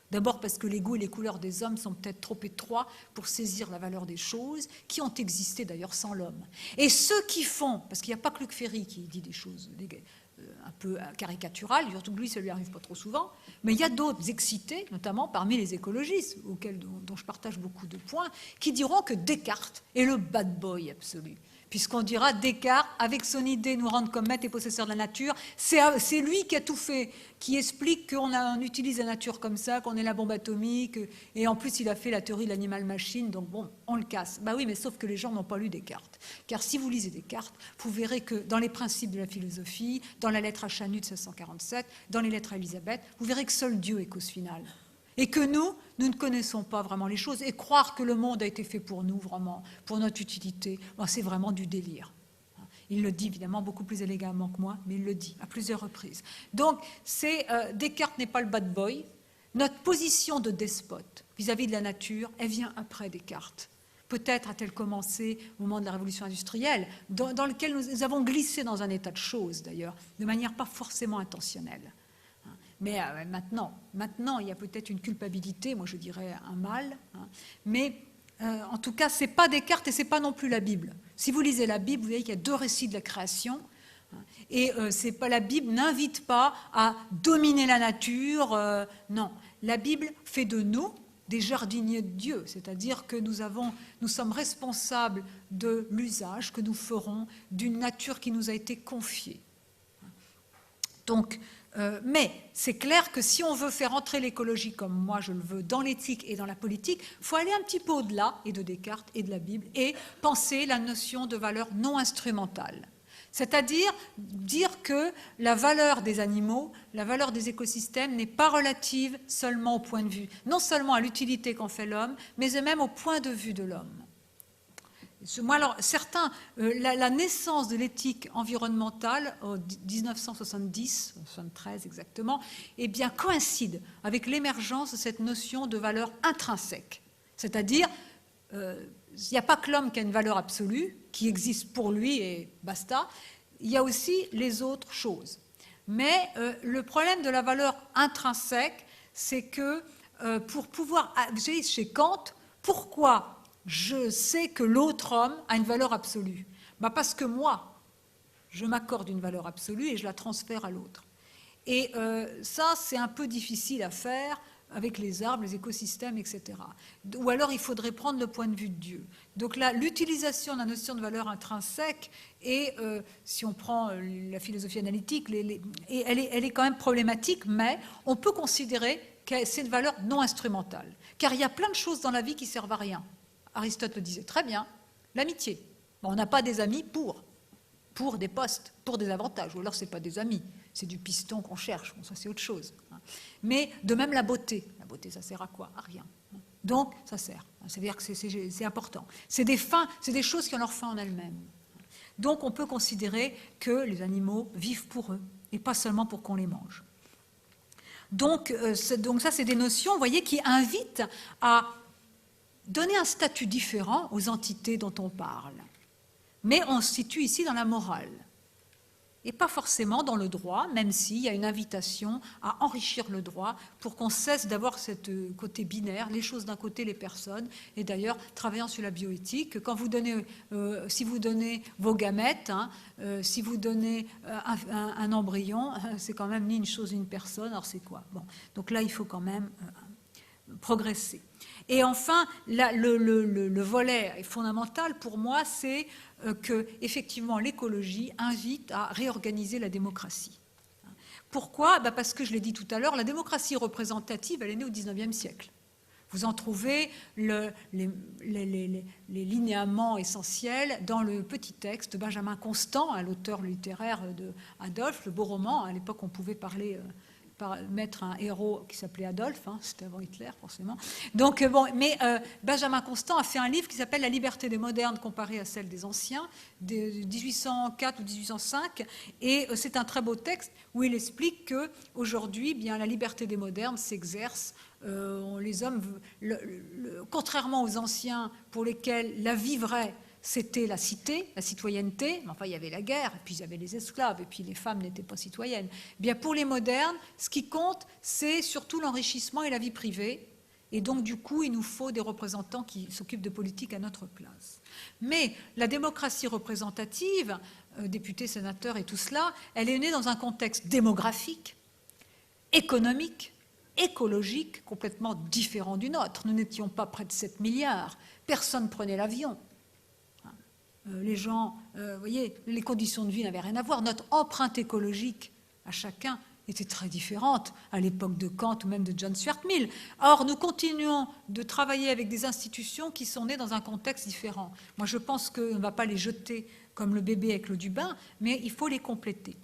[SPEAKER 2] D'abord parce que les goûts et les couleurs des hommes sont peut-être trop étroits pour saisir la valeur des choses, qui ont existé d'ailleurs sans l'homme. Et ceux qui font, parce qu'il n'y a pas que Luc Ferry qui dit des choses un peu caricaturales, surtout que lui, ça lui arrive pas trop souvent, mais il y a d'autres excités, notamment parmi les écologistes, dont je partage beaucoup de points, qui diront que Descartes est le bad boy absolu. Puisqu'on dira Descartes, avec son idée nous rendre comme maîtres et possesseurs de la nature, c'est lui qui a tout fait, qui explique qu'on utilise la nature comme ça, qu'on est la bombe atomique, et en plus il a fait la théorie de l'animal-machine, donc bon, on le casse. Bah oui, mais sauf que les gens n'ont pas lu Descartes. Car si vous lisez Descartes, vous verrez que dans les principes de la philosophie, dans la lettre à Chanut de 1647, dans les lettres à Élisabeth, vous verrez que seul Dieu est cause finale. Et que nous ne connaissons pas vraiment les choses. Et croire que le monde a été fait pour nous, vraiment, pour notre utilité, c'est vraiment du délire. Il le dit évidemment beaucoup plus élégamment que moi, mais il le dit à plusieurs reprises. Donc, Descartes n'est pas le bad boy. Notre position de despote vis-à-vis de la nature, elle vient après Descartes. Peut-être a-t-elle commencé au moment de la révolution industrielle, dans lequel nous avons glissé dans un état de choses, d'ailleurs, de manière pas forcément intentionnelle. Mais maintenant, il y a peut-être une culpabilité, moi je dirais un mal, hein. Mais en tout cas, ce n'est pas Descartes et ce n'est pas non plus la Bible. Si vous lisez la Bible, vous voyez qu'il y a deux récits de la création, hein, et la Bible n'invite pas à dominer la nature, non. La Bible fait de nous des jardiniers de Dieu, c'est-à-dire que nous sommes responsables de l'usage que nous ferons d'une nature qui nous a été confiée. Donc, mais c'est clair que si on veut faire entrer l'écologie comme moi je le veux dans l'éthique et dans la politique, il faut aller un petit peu au-delà et de Descartes et de la Bible et penser la notion de valeur non instrumentale. C'est-à-dire dire que la valeur des animaux, la valeur des écosystèmes n'est pas relative seulement au point de vue, non seulement à l'utilité qu'en fait l'homme, mais même au point de vue de l'homme. Alors, certains, la naissance de l'éthique environnementale en 1970, 73 exactement, eh bien, coïncide avec l'émergence de cette notion de valeur intrinsèque. C'est-à-dire, il n'y a pas que l'homme qui a une valeur absolue, qui existe pour lui et basta, il y a aussi les autres choses. Mais le problème de la valeur intrinsèque, c'est que pour pouvoir, chez Kant, pourquoi je sais que l'autre homme a une valeur absolue? Parce que moi, je m'accorde une valeur absolue et je la transfère à l'autre. Et ça, c'est un peu difficile à faire avec les arbres, les écosystèmes, etc. Ou alors, il faudrait prendre le point de vue de Dieu. Donc là, l'utilisation de la notion de valeur intrinsèque, et si on prend la philosophie analytique, elle est quand même problématique, mais on peut considérer c'est une valeur non instrumentale. Car il y a plein de choses dans la vie qui ne servent à rien. Aristote le disait très bien, l'amitié. Bon, on n'a pas des amis pour des postes, pour des avantages, ou alors ce n'est pas des amis, c'est du piston qu'on cherche, bon, ça c'est autre chose. Mais de même la beauté, ça sert à quoi? À rien. Donc ça sert, c'est-à-dire que c'est important. C'est des fins, c'est des choses qui ont leur fin en elles-mêmes. Donc on peut considérer que les animaux vivent pour eux, et pas seulement pour qu'on les mange. Donc ça c'est des notions, vous voyez, qui invitent à donner un statut différent aux entités dont on parle. Mais on se situe ici dans la morale, et pas forcément dans le droit, même s'il y a une invitation à enrichir le droit pour qu'on cesse d'avoir ce côté binaire, les choses d'un côté, les personnes. Et d'ailleurs, travaillant sur la bioéthique, quand vous donnez, si vous donnez vos gamètes, si vous donnez un embryon, c'est quand même ni une chose ni une personne, alors c'est quoi? Bon, donc là, il faut quand même progresser. Et enfin, le volet fondamental pour moi, c'est que effectivement l'écologie invite à réorganiser la démocratie. Pourquoi? Parce que je l'ai dit tout à l'heure, la démocratie représentative, elle est née au XIXe siècle. Vous en trouvez les linéaments essentiels dans le petit texte de Benjamin Constant, l'auteur littéraire de Adolphe, le beau roman. À l'époque, on pouvait mettre un héros qui s'appelait Adolphe, c'était avant Hitler forcément. Donc Benjamin Constant a fait un livre qui s'appelle La liberté des modernes comparée à celle des anciens, de 1804 ou 1805, et c'est un très beau texte où il explique que aujourd'hui, bien la liberté des modernes s'exerce. Les hommes, contrairement aux anciens pour lesquels la vie vraie c'était la cité, la citoyenneté, mais enfin il y avait la guerre, et puis il y avait les esclaves, et puis les femmes n'étaient pas citoyennes. Bien pour les modernes, ce qui compte, c'est surtout l'enrichissement et la vie privée, et donc du coup il nous faut des représentants qui s'occupent de politique à notre place. Mais la démocratie représentative, députés, sénateurs et tout cela, elle est née dans un contexte démographique, économique, écologique, complètement différent du nôtre. Nous n'étions pas près de 7 milliards, personne ne prenait l'avion. Les gens, vous voyez, les conditions de vie n'avaient rien à voir. Notre empreinte écologique à chacun était très différente à l'époque de Kant ou même de John Stuart Mill. Or, nous continuons de travailler avec des institutions qui sont nées dans un contexte différent. Moi, je pense qu'on ne va pas les jeter comme le bébé avec l'eau du bain, mais il faut les compléter.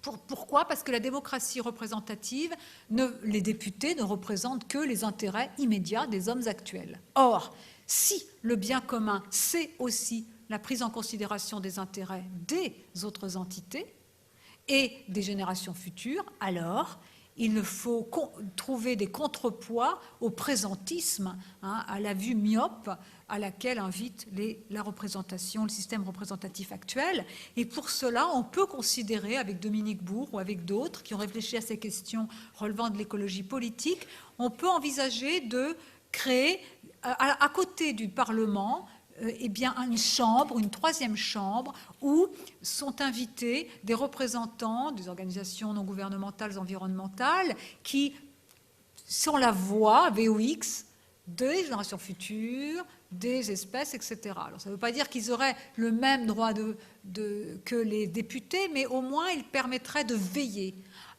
[SPEAKER 2] Pourquoi? Parce que la démocratie représentative, les députés ne représentent que les intérêts immédiats des hommes actuels. Or, si le bien commun, c'est aussi la prise en considération des intérêts des autres entités et des générations futures, alors il faut trouver des contrepoids au présentisme, à la vue myope à laquelle invite la représentation, le système représentatif actuel. Et pour cela, on peut considérer, avec Dominique Bourg ou avec d'autres qui ont réfléchi à ces questions relevant de l'écologie politique, on peut envisager de créer, à côté du Parlement, une chambre, une troisième chambre, où sont invités des représentants des organisations non gouvernementales, environnementales, qui sont la voix, VOX, des générations futures, des espèces, etc. Alors ça ne veut pas dire qu'ils auraient le même droit que les députés, mais au moins ils permettraient de veiller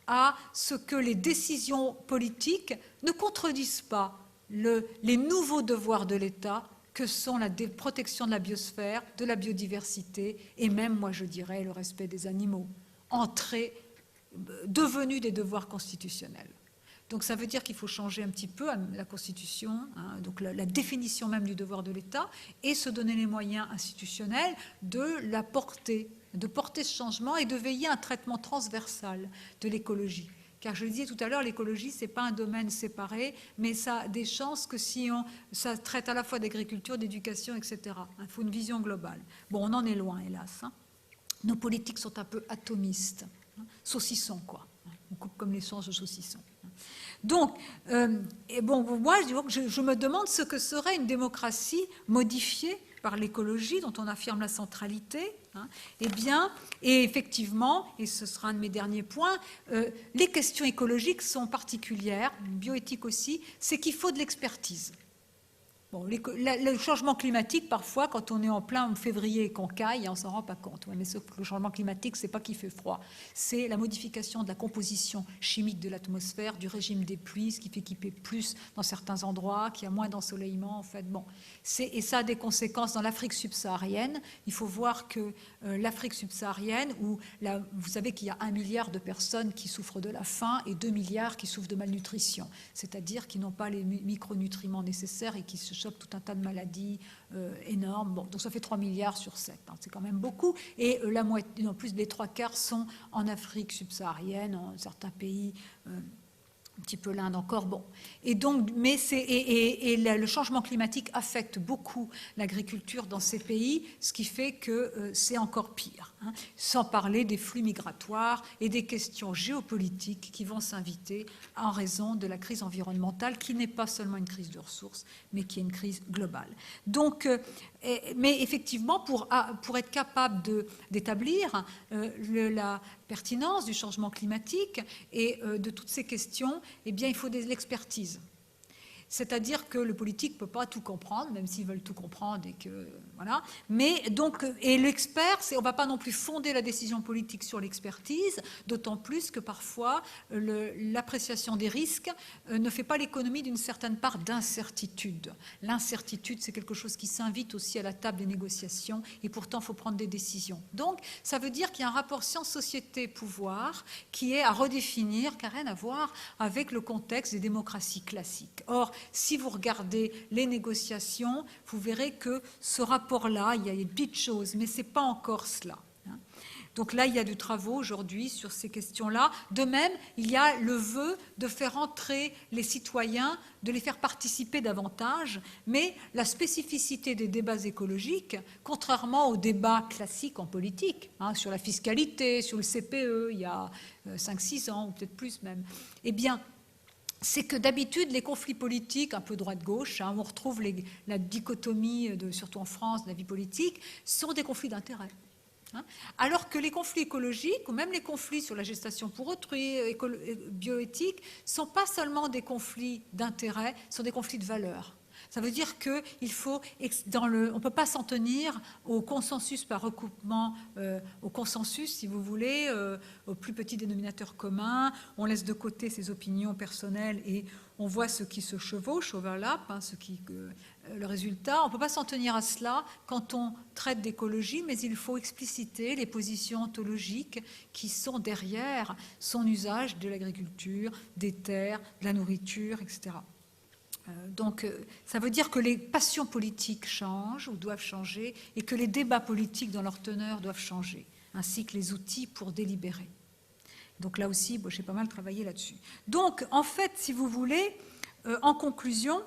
[SPEAKER 2] à ce que les décisions politiques ne contredisent pas les nouveaux devoirs de l'État que sont la protection de la biosphère, de la biodiversité et même, moi je dirais, le respect des animaux, devenus des devoirs constitutionnels. Donc ça veut dire qu'il faut changer un petit peu la Constitution, donc la définition même du devoir de l'État, et se donner les moyens institutionnels de porter ce changement et de veiller à un traitement transversal de l'écologie. Car je le disais tout à l'heure, l'écologie, ce n'est pas un domaine séparé, mais ça a des chances que ça traite à la fois d'agriculture, d'éducation, etc. Il faut une vision globale. Bon, on en est loin, hélas. Nos politiques sont un peu atomistes. Saucissons, quoi. On coupe comme les changes de saucissons. Donc, moi, je me demande ce que serait une démocratie modifiée par l'écologie, dont on affirme la centralité. Et effectivement, et ce sera un de mes derniers points, les questions écologiques sont particulières, bioéthiques aussi, c'est qu'il faut de l'expertise. Bon, le changement climatique, parfois, quand on est en plein février et qu'on caille, on ne s'en rend pas compte. Ouais, mais sauf que le changement climatique, ce n'est pas qu'il fait froid. C'est la modification de la composition chimique de l'atmosphère, du régime des pluies, ce qui fait qu'il pleut plus dans certains endroits, qu'il y a moins d'ensoleillement. En fait. Bon. Et ça a des conséquences dans l'Afrique subsaharienne. Il faut voir que l'Afrique subsaharienne, où vous savez qu'il y a 1 milliard de personnes qui souffrent de la faim et 2 milliards qui souffrent de malnutrition, c'est-à-dire qui n'ont pas les micronutriments nécessaires et qui se chopent tout un tas de maladies énormes. Bon, donc ça fait 3 milliards sur 7, hein, c'est quand même beaucoup. Et la moitié, en plus, les 3/4 sont en Afrique subsaharienne, en certains pays, un petit peu l'Inde encore. Bon. Et donc, mais le changement climatique affecte beaucoup l'agriculture dans ces pays, ce qui fait que c'est encore pire. Hein, sans parler des flux migratoires et des questions géopolitiques qui vont s'inviter en raison de la crise environnementale, qui n'est pas seulement une crise de ressources, mais qui est une crise globale. Donc, mais effectivement, pour être capable d'établir la pertinence du changement climatique et de toutes ces questions, eh bien, il faut de l'expertise. C'est-à-dire que le politique ne peut pas tout comprendre, même s'ils veulent tout comprendre et que voilà. Mais donc, et l'expert, on ne va pas non plus fonder la décision politique sur l'expertise, d'autant plus que parfois l'appréciation des risques ne fait pas l'économie d'une certaine part d'incertitude. L'incertitude, c'est quelque chose qui s'invite aussi à la table des négociations, et pourtant, il faut prendre des décisions. Donc, ça veut dire qu'il y a un rapport science-société-pouvoir qui est à redéfinir, qui n'a rien à voir avec le contexte des démocraties classiques. Or, si vous regardez les négociations, vous verrez que ce rapport-là, il y a des petites choses, mais ce n'est pas encore cela. Donc là, il y a du travail aujourd'hui sur ces questions-là. De même, il y a le vœu de faire entrer les citoyens, de les faire participer davantage, mais la spécificité des débats écologiques, contrairement aux débats classiques en politique, hein, sur la fiscalité, sur le CPE, il y a 5-6 ans, ou peut-être plus même, eh bien, c'est que d'habitude, les conflits politiques, un peu droite-gauche, hein, on retrouve la dichotomie, surtout en France, de la vie politique, sont des conflits d'intérêts. Hein, alors que les conflits écologiques, ou même les conflits sur la gestation pour autrui, bioéthique, ne sont pas seulement des conflits d'intérêts, sont des conflits de valeurs. Ça veut dire qu'il faut, on ne peut pas s'en tenir au consensus par recoupement, au consensus, si vous voulez, au plus petit dénominateur commun. On laisse de côté ses opinions personnelles et on voit ce qui se chevauche, overlap, hein, le résultat. On ne peut pas s'en tenir à cela quand on traite d'écologie, mais il faut expliciter les positions ontologiques qui sont derrière son usage de l'agriculture, des terres, de la nourriture, etc. Donc, ça veut dire que les passions politiques changent ou doivent changer et que les débats politiques dans leur teneur doivent changer, ainsi que les outils pour délibérer. Donc là aussi, j'ai pas mal travaillé là-dessus. Donc, en fait, si vous voulez, en conclusion,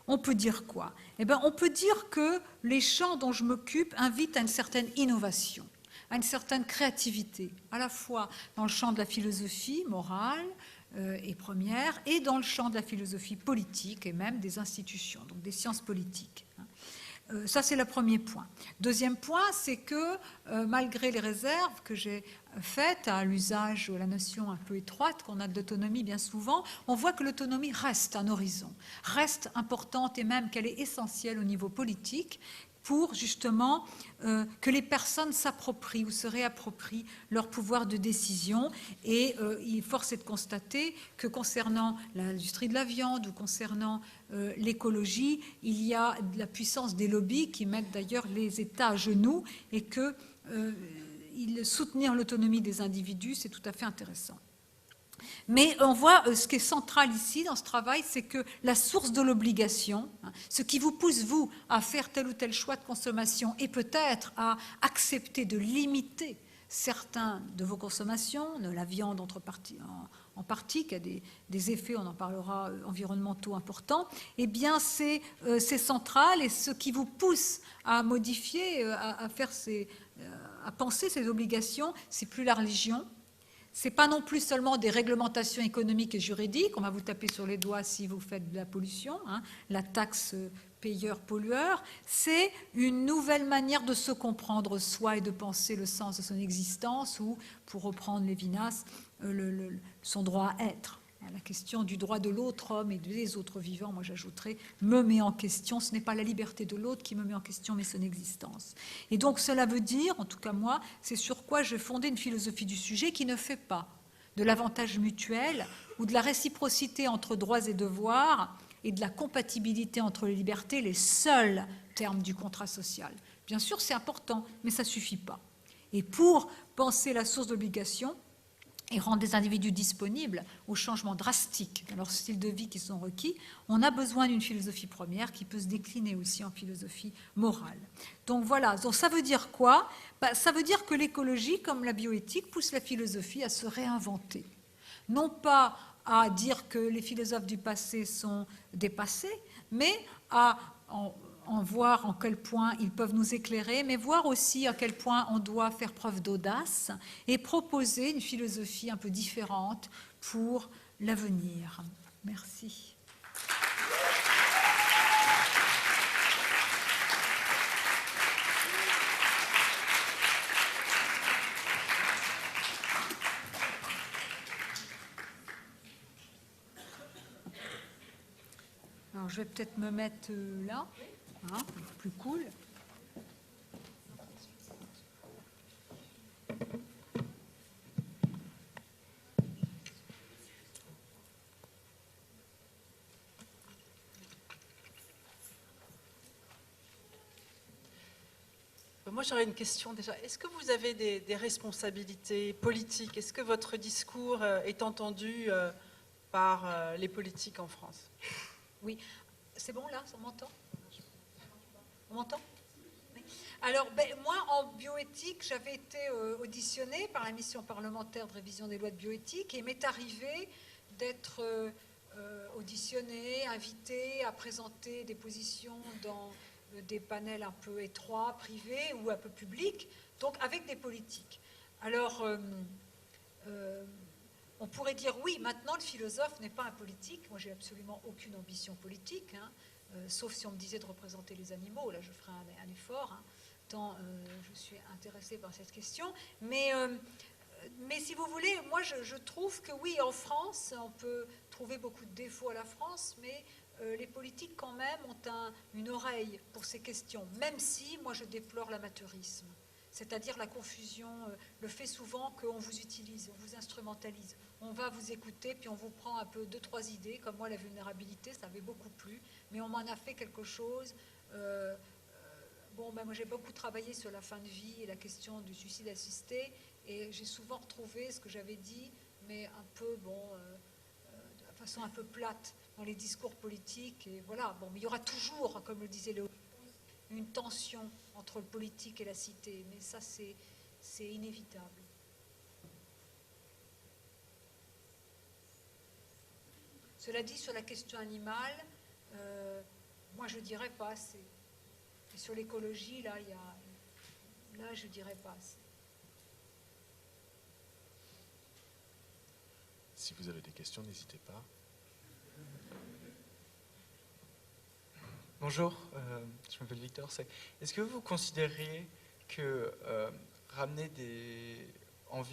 [SPEAKER 2] on peut dire quoi? Eh bien, on peut dire que les champs dont je m'occupe invitent à une certaine innovation, à une certaine créativité, à la fois dans le champ de la philosophie morale, et première, et dans le champ de la philosophie politique et même des institutions, donc des sciences politiques. Ça, c'est le premier point. Deuxième point, c'est que malgré les réserves que j'ai faites à l'usage ou à la notion un peu étroite qu'on a de l'autonomie bien souvent, on voit que l'autonomie reste un horizon, reste importante et même qu'elle est essentielle au niveau politique, pour justement que les personnes s'approprient ou se réapproprient leur pouvoir de décision. Et force est de constater que concernant l'industrie de la viande ou concernant l'écologie, il y a de la puissance des lobbies qui mettent d'ailleurs les États à genoux et que soutenir l'autonomie des individus, c'est tout à fait intéressant. Mais on voit ce qui est central ici dans ce travail, c'est que la source de l'obligation, ce qui vous pousse, vous, à faire tel ou tel choix de consommation et peut-être à accepter de limiter certains de vos consommations, de la viande en partie, qui a des effets, on en parlera, environnementaux importants, eh bien c'est central et ce qui vous pousse à modifier, à penser ces obligations, c'est plus la religion. Ce n'est pas non plus seulement des réglementations économiques et juridiques, on va vous taper sur les doigts si vous faites de la pollution, hein, la taxe payeur-pollueur, c'est une nouvelle manière de se comprendre soi et de penser le sens de son existence ou, pour reprendre Lévinas, son droit à être. La question du droit de l'autre homme et des autres vivants, moi j'ajouterais, me met en question. Ce n'est pas la liberté de l'autre qui me met en question, mais son existence. Et donc cela veut dire, en tout cas moi, c'est sur quoi je fondais une philosophie du sujet qui ne fait pas de l'avantage mutuel ou de la réciprocité entre droits et devoirs et de la compatibilité entre les libertés les seuls termes du contrat social. Bien sûr, c'est important, mais ça ne suffit pas. Et pour penser la source d'obligation, et rendre des individus disponibles aux changements drastiques dans leur style de vie qui sont requis, on a besoin d'une philosophie première qui peut se décliner aussi en philosophie morale. Donc voilà, donc ça veut dire quoi? Ça veut dire que l'écologie, comme la bioéthique, pousse la philosophie à se réinventer. Non pas à dire que les philosophes du passé sont dépassés, mais à en voir en quel point ils peuvent nous éclairer, mais voir aussi à quel point on doit faire preuve d'audace et proposer une philosophie un peu différente pour l'avenir. Merci. Alors, je vais peut-être me mettre là. Hein, plus cool.
[SPEAKER 1] Moi, j'aurais une question déjà. Est-ce que vous avez des responsabilités politiques? Est-ce que votre discours est entendu par les politiques en France?
[SPEAKER 2] Oui. C'est bon là? On m'entend? On m'entend? Oui. Alors, moi, en bioéthique, j'avais été auditionnée par la mission parlementaire de révision des lois de bioéthique et il m'est arrivé d'être auditionnée, invitée à présenter des positions dans des panels un peu étroits, privés ou un peu publics, donc avec des politiques. Alors, on pourrait dire, oui, maintenant le philosophe n'est pas un politique. Moi, j'ai absolument aucune ambition politique, hein, sauf si on me disait de représenter les animaux. Là, je ferais un effort, hein, tant je suis intéressée par cette question. Mais si vous voulez, moi, je trouve que oui, en France, on peut trouver beaucoup de défauts à la France, mais les politiques, quand même, ont une oreille pour ces questions, même si, moi, je déplore l'amateurisme. C'est-à-dire la confusion, le fait souvent qu'on vous utilise, on vous instrumentalise. On va vous écouter, puis on vous prend un peu 2-3 idées, comme moi la vulnérabilité, ça m'avait beaucoup plu, mais on m'en a fait quelque chose. Moi j'ai beaucoup travaillé sur la fin de vie et la question du suicide assisté, et j'ai souvent retrouvé ce que j'avais dit, mais un peu, de façon un peu plate dans les discours politiques, et voilà. Mais il y aura toujours, comme le disait Léo, une tension entre le politique et la cité, mais ça c'est inévitable. Cela dit, sur la question animale, moi je dirais pas assez. Et sur l'écologie, là je dirais pas assez.
[SPEAKER 3] Si vous avez des questions, n'hésitez pas.
[SPEAKER 4] Bonjour, je m'appelle Victor. Est-ce que vous considériez que ramener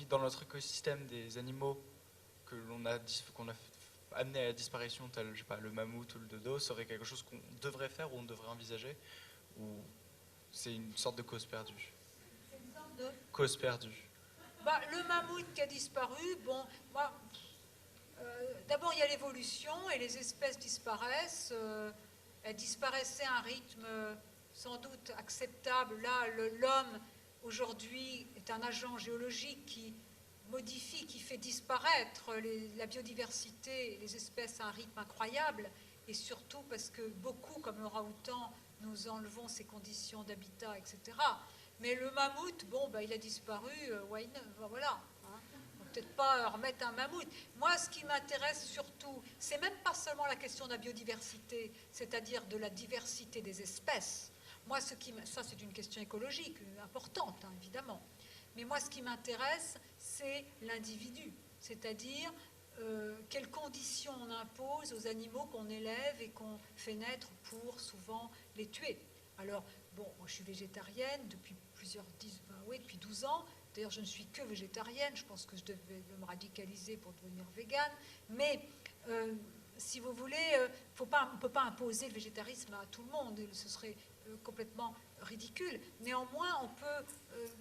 [SPEAKER 4] dans notre écosystème des animaux qu'on a amenés à la disparition, tel je sais pas, le mammouth ou le dodo, serait quelque chose qu'on devrait faire ou on devrait envisager, ou c'est une sorte de cause perdue?
[SPEAKER 2] C'est une sorte de
[SPEAKER 4] cause perdue.
[SPEAKER 2] Le mammouth qui a disparu, d'abord il y a l'évolution et les espèces disparaissent. Elles disparaissaient à un rythme sans doute acceptable. Là, l'homme, aujourd'hui, est un agent géologique qui modifie, qui fait disparaître la biodiversité et les espèces à un rythme incroyable, et surtout parce que beaucoup, comme le orang-outan, nous enlevons ses conditions d'habitat, etc. Mais le mammouth, il a disparu, voilà. Peut-être pas remettre un mammouth. Moi, ce qui m'intéresse surtout, c'est même pas seulement la question de la biodiversité, c'est-à-dire de la diversité des espèces. Moi, ça, c'est une question écologique importante, hein, évidemment. Mais moi, ce qui m'intéresse, c'est l'individu, c'est-à-dire quelles conditions on impose aux animaux qu'on élève et qu'on fait naître pour souvent les tuer. Alors, moi, je suis végétarienne depuis depuis 12 ans. D'ailleurs, je ne suis que végétarienne. Je pense que je devais me radicaliser pour devenir végane. Mais si vous voulez, on ne peut pas imposer le végétarisme à tout le monde. Ce serait complètement ridicule. Néanmoins, on peut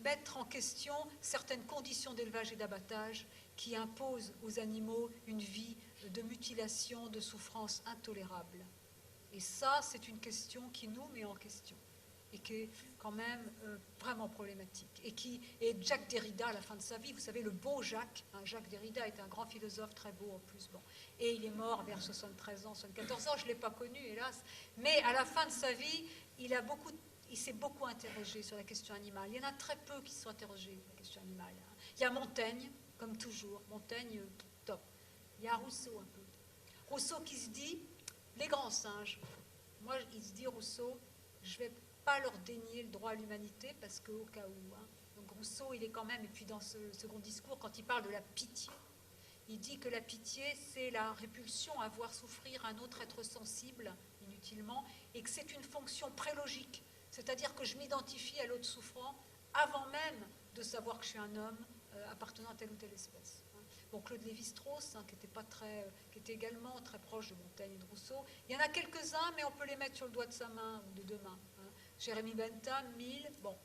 [SPEAKER 2] mettre en question certaines conditions d'élevage et d'abattage qui imposent aux animaux une vie de mutilation, de souffrance intolérable. Et ça, c'est une question qui nous met en question et qui est quand même vraiment problématique. Et Jacques Derrida, à la fin de sa vie, vous savez, le beau Jacques, Jacques Derrida est un grand philosophe, très beau en plus, bon, et il est mort vers 73 ans, 74 ans, je ne l'ai pas connu, hélas, mais à la fin de sa vie, il s'est beaucoup interrogé sur la question animale. Il y en a très peu qui se sont interrogés sur la question animale. Il y a Montaigne, comme toujours, Montaigne, top. Il y a Rousseau un peu. Rousseau qui se dit, les grands singes, moi, il se dit, Rousseau, je ne vais pas leur dénier le droit à l'humanité parce qu'au cas où. Donc Rousseau, il est quand même, et puis dans ce second discours, quand il parle de la pitié, il dit que la pitié, c'est la répulsion à voir souffrir un autre être sensible, inutilement, et que c'est une fonction prélogique, c'est-à-dire que je m'identifie à l'autre souffrant avant même de savoir que je suis un homme appartenant à telle ou telle espèce. Bon, Claude Lévi-Strauss, qui était également très proche de Montaigne et de Rousseau. Il y en a quelques-uns, mais on peut les mettre sur le doigt de sa main ou de deux mains. Jérémy Bentham, Mill, bon.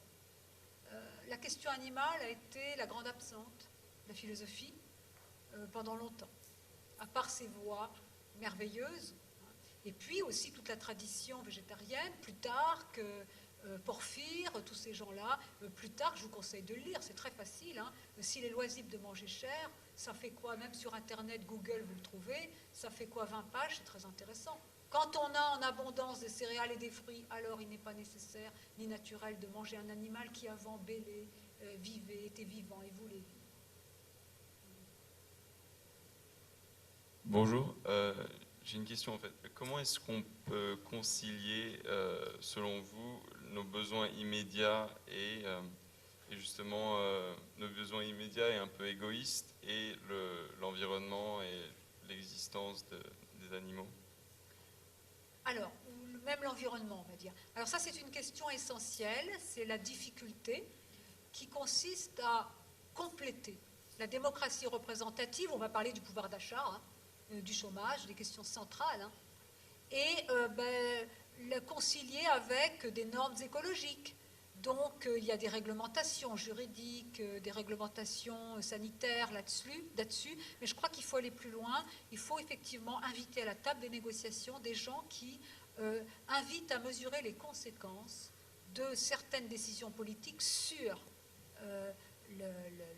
[SPEAKER 2] La question animale a été la grande absente de la philosophie pendant longtemps, à part ses voix merveilleuses, et puis aussi toute la tradition végétarienne, plus tard que Porphyre, tous ces gens-là, plus tard, je vous conseille de le lire, c'est très facile, S'il est loisible de manger cher, ça fait quoi, même sur Internet, Google, vous le trouvez, ça fait quoi, 20 pages, c'est très intéressant. Quand on a en abondance des céréales et des fruits, alors il n'est pas nécessaire ni naturel de manger un animal qui avant bêlait, vivait, était vivant et voulait vivre.
[SPEAKER 5] Bonjour, j'ai une question en fait. Comment est-ce qu'on peut concilier, selon vous, nos besoins immédiats et justement nos besoins immédiats et un peu égoïstes et l'environnement et l'existence des animaux?
[SPEAKER 2] Alors, même l'environnement, on va dire. Alors ça, c'est une question essentielle, c'est la difficulté qui consiste à compléter la démocratie représentative, on va parler du pouvoir d'achat, du chômage, des questions centrales, et la concilier avec des normes écologiques. Donc, il y a des réglementations juridiques, des réglementations sanitaires là-dessus, mais je crois qu'il faut aller plus loin. Il faut effectivement inviter à la table des négociations des gens qui invitent à mesurer les conséquences de certaines décisions politiques sur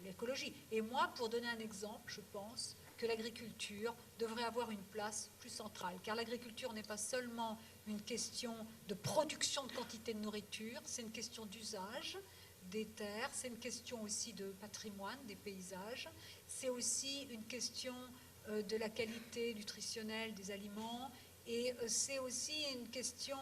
[SPEAKER 2] l'écologie. Et moi, pour donner un exemple, je pense que l'agriculture devrait avoir une place plus centrale, car l'agriculture n'est pas seulement une question de production de quantité de nourriture, c'est une question d'usage des terres, c'est une question aussi de patrimoine des paysages, c'est aussi une question de la qualité nutritionnelle des aliments, et c'est aussi une question,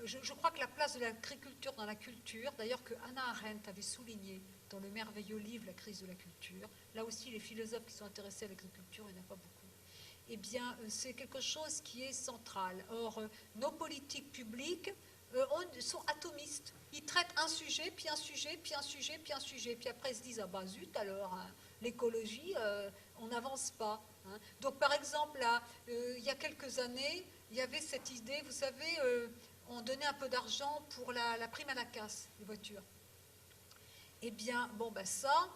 [SPEAKER 2] je crois que la place de l'agriculture dans la culture, d'ailleurs que Hannah Arendt avait souligné dans le merveilleux livre La crise de la culture, là aussi les philosophes qui sont intéressés à l'agriculture, il n'y en a pas beaucoup. Eh bien, c'est quelque chose qui est central. Or, nos politiques publiques sont atomistes. Ils traitent un sujet, puis un sujet, puis un sujet, puis un sujet. Puis après, ils se disent, ah bah zut, alors, l'écologie, on n'avance pas. Donc, par exemple, là, il y a quelques années, il y avait cette idée, vous savez, on donnait un peu d'argent pour la prime à la casse des voitures. Eh bien, bon, ben ça,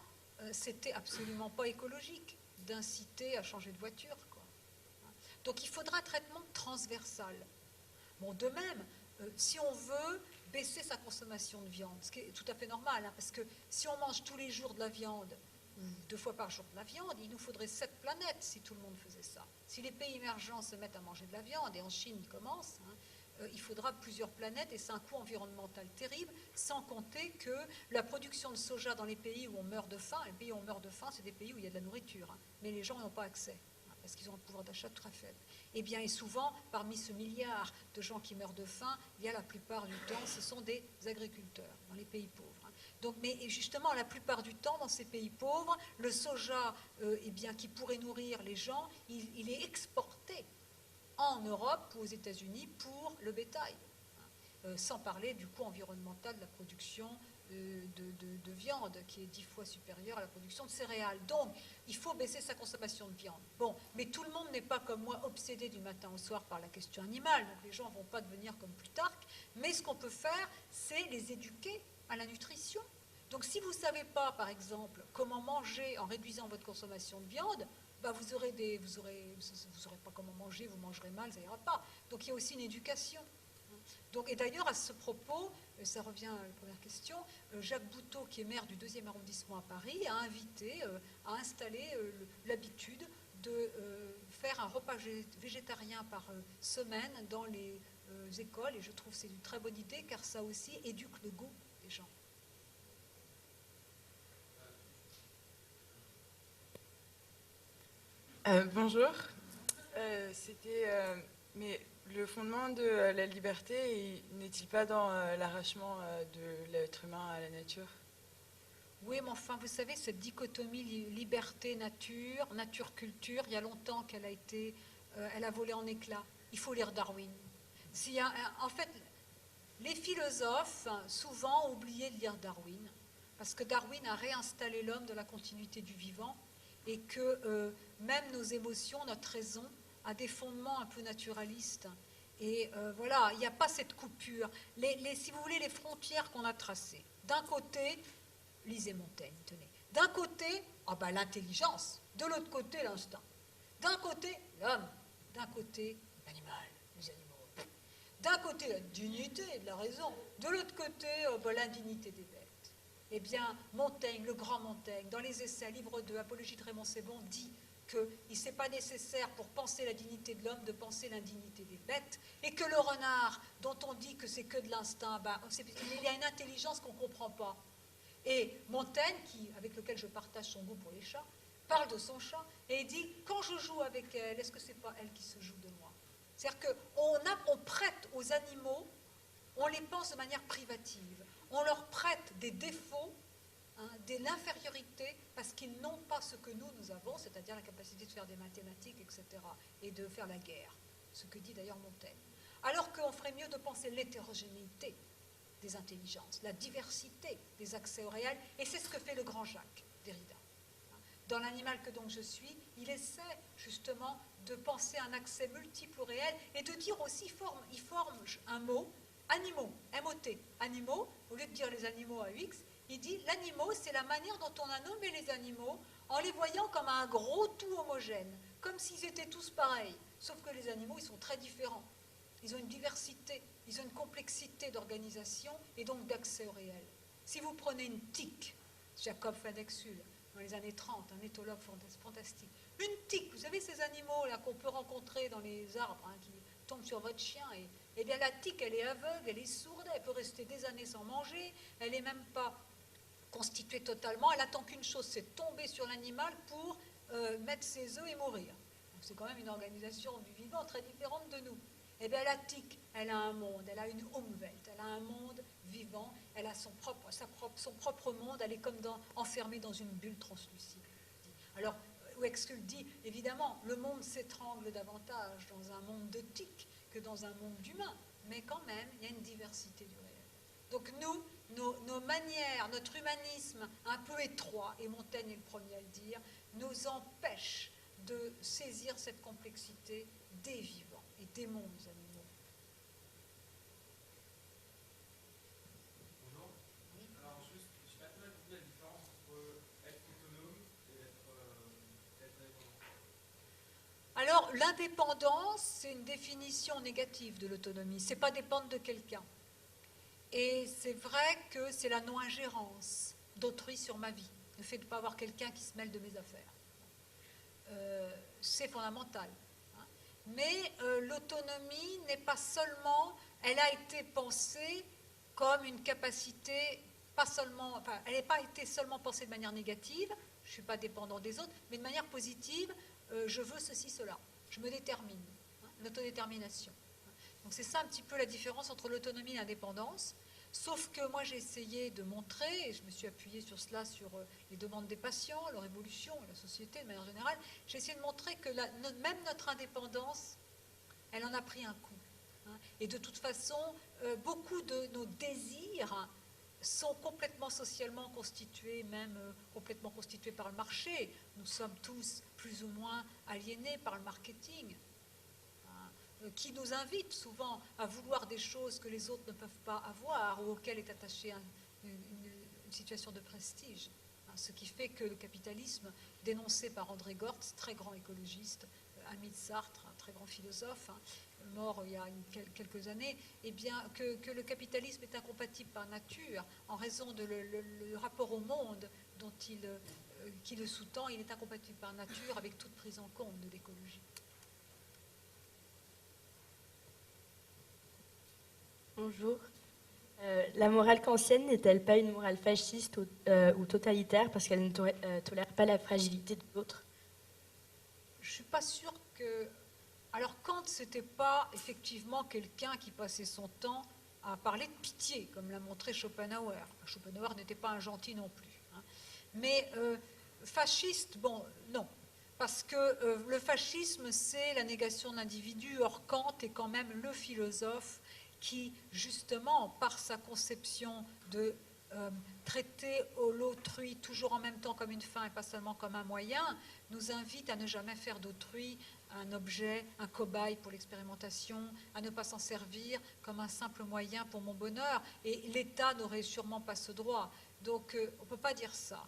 [SPEAKER 2] c'était absolument pas écologique d'inciter à changer de voiture, quoi. Donc il faudra un traitement transversal. Bon, de même, si on veut baisser sa consommation de viande, ce qui est tout à fait normal, parce que si on mange tous les jours de la viande, ou 2 fois par jour de la viande, il nous faudrait 7 planètes si tout le monde faisait ça. Si les pays émergents se mettent à manger de la viande, et en Chine ils commencent, il faudra plusieurs planètes et c'est un coût environnemental terrible, sans compter que la production de soja dans les pays où on meurt de faim, les pays où on meurt de faim, c'est des pays où il y a de la nourriture, mais les gens n'ont pas accès, parce qu'ils ont un pouvoir d'achat très faible. Et bien, et souvent, parmi ce milliard de gens qui meurent de faim, il y a la plupart du temps, ce sont des agriculteurs dans les pays pauvres. Donc, mais justement, la plupart du temps, dans ces pays pauvres, le soja, eh bien, qui pourrait nourrir les gens, il est exporté en Europe ou aux États-Unis pour le bétail, sans parler du coût environnemental de la production
[SPEAKER 6] de viande qui est 10 fois supérieure à la production de céréales. Donc, il faut baisser sa consommation de viande. Bon, mais tout le monde n'est pas comme moi obsédé du matin au soir par la question animale, donc les gens ne vont pas devenir comme Plutarque, mais ce qu'on peut faire, c'est les éduquer à la nutrition. Donc, si vous ne savez pas, par exemple, comment manger en réduisant votre consommation de viande, bah vous aurez pas comment manger, vous mangerez mal, ça ira pas. Donc, il y a aussi une éducation. Donc, et d'ailleurs, à ce propos, ça revient à la première question, Jacques Bouteau, qui est maire du 2e arrondissement à Paris, a invité, a installé l'habitude de faire un repas végétarien par semaine dans les écoles, et je trouve que c'est une très bonne idée, car ça aussi éduque le goût des gens.
[SPEAKER 7] Bonjour. Mais le fondement de la liberté n'est-il pas dans l'arrachement de l'être humain à la nature?
[SPEAKER 6] Oui, mais enfin, vous savez, cette dichotomie liberté-nature, nature-culture, il y a longtemps qu'elle a été, elle a volé en éclats. Il faut lire Darwin. En fait, les philosophes, souvent, ont oublié de lire Darwin, parce que Darwin a réinstallé l'homme dans la continuité du vivant, et que même nos émotions, notre raison, a des fondements un peu naturalistes. Et voilà, il n'y a pas cette coupure. Si vous voulez, les frontières qu'on a tracées. D'un côté, lisez Montaigne, tenez. D'un côté, l'intelligence. De l'autre côté, l'instinct. D'un côté, l'homme. D'un côté, l'animal, les animaux. D'un côté, la dignité de la raison. De l'autre côté, l'indignité des bêtes. Eh bien, Montaigne, le grand Montaigne, dans les Essais, livre 2, Apologie de Raymond Sebond, dit qu'il n'est pas nécessaire pour penser la dignité de l'homme de penser l'indignité des bêtes, et que le renard, dont on dit que c'est que de l'instinct, il y a une intelligence qu'on ne comprend pas. Et Montaigne, avec lequel je partage son goût pour les chats, parle de son chat et il dit, quand je joue avec elle, est-ce que ce n'est pas elle qui se joue de moi? C'est-à-dire qu'on prête aux animaux, on les pense de manière privative, on leur prête des défauts, de l'infériorité, parce qu'ils n'ont pas ce que nous avons, c'est-à-dire la capacité de faire des mathématiques, etc., et de faire la guerre, ce que dit d'ailleurs Montaigne. Alors qu'on ferait mieux de penser l'hétérogénéité des intelligences, la diversité des accès au réel, et c'est ce que fait le grand Jacques Derrida. Dans L'animal que donc je suis, il essaie justement de penser un accès multiple au réel, et de dire aussi, il forme un mot, animaux, M-O-T, animaux, au lieu de dire les animaux à X, il dit l'animal, c'est la manière dont on a nommé les animaux en les voyant comme un gros tout homogène, comme s'ils étaient tous pareils. Sauf que les animaux, ils sont très différents. Ils ont une diversité, ils ont une complexité d'organisation et donc d'accès au réel. Si vous prenez une tique, Jacob van Exel, dans les années 30, un éthologue fantastique, une tique, vous savez ces animaux là qu'on peut rencontrer dans les arbres, qui tombent sur votre chien, et bien la tique, elle est aveugle, elle est sourde, elle peut rester des années sans manger, elle n'est même pas constituée totalement, elle attend qu'une chose, c'est tomber sur l'animal pour mettre ses œufs et mourir. Donc c'est quand même une organisation du vivant très différente de nous. Eh bien la tique, elle a un monde, elle a une Umwelt, elle a un monde vivant, elle a son propre monde, elle est comme enfermée dans une bulle translucide. Alors, Wexel dit, évidemment, le monde s'étrangle davantage dans un monde de tiques que dans un monde d'humains, mais quand même, il y a une diversité du réel. Donc nous, nos manières, notre humanisme un peu étroit, et Montaigne est le premier à le dire, nous empêche de saisir cette complexité des vivants et des mondes animaux.
[SPEAKER 8] Bonjour. Oui. Alors juste, je ne sais pas très bien la différence entre être autonome et être indépendant.
[SPEAKER 6] Alors l'indépendance, c'est une définition négative de l'autonomie, c'est pas dépendre de quelqu'un. Et c'est vrai que c'est la non-ingérence d'autrui sur ma vie, le fait de ne pas avoir quelqu'un qui se mêle de mes affaires. C'est fondamental. Mais l'autonomie n'est pas seulement, elle a été pensée comme une capacité, elle n'a pas été seulement pensée de manière négative, je ne suis pas dépendant des autres, mais de manière positive, je veux ceci, cela, je me détermine, l'autodétermination. Donc c'est ça un petit peu la différence entre l'autonomie et l'indépendance. Sauf que moi j'ai essayé de montrer, et je me suis appuyée sur cela, sur les demandes des patients, leur évolution, la société de manière générale, j'ai essayé de montrer que même notre indépendance, elle en a pris un coup. Et de toute façon, beaucoup de nos désirs sont complètement socialement constitués, même complètement constitués par le marché. Nous sommes tous plus ou moins aliénés par le marketing, qui nous invite souvent à vouloir des choses que les autres ne peuvent pas avoir ou auxquelles est attachée une situation de prestige. Ce qui fait que le capitalisme, dénoncé par André Gortz, très grand écologiste, ami de Sartre, un très grand philosophe, mort il y a quelques années, eh bien, que le capitalisme est incompatible par nature en raison de le rapport au monde qui le sous-tend. Il est incompatible par nature avec toute prise en compte de l'écologie.
[SPEAKER 9] Bonjour. La morale kantienne n'est-elle pas une morale fasciste ou totalitaire parce qu'elle ne tolère pas la fragilité de l'autre?
[SPEAKER 6] Je ne suis pas sûre que... Alors Kant, ce n'était pas effectivement quelqu'un qui passait son temps à parler de pitié, comme l'a montré Schopenhauer. Schopenhauer n'était pas un gentil non plus. Mais fasciste, bon, non. Parce que le fascisme, c'est la négation de l'individu. Or, Kant est quand même le philosophe qui, justement, par sa conception de traiter l'autrui toujours en même temps comme une fin et pas seulement comme un moyen, nous invite à ne jamais faire d'autrui un objet, un cobaye pour l'expérimentation, à ne pas s'en servir comme un simple moyen pour mon bonheur. Et l'État n'aurait sûrement pas ce droit. Donc, on ne peut pas dire ça.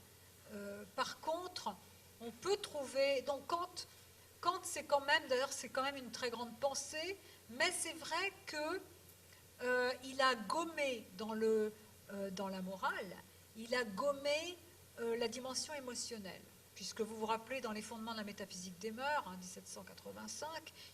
[SPEAKER 6] Par contre, on peut trouver... Donc, Kant c'est quand même, d'ailleurs, c'est quand même une très grande pensée, mais c'est vrai qu'il a gommé dans la morale, il a gommé la dimension émotionnelle. Puisque vous vous rappelez, dans les fondements de la métaphysique des mœurs, 1785,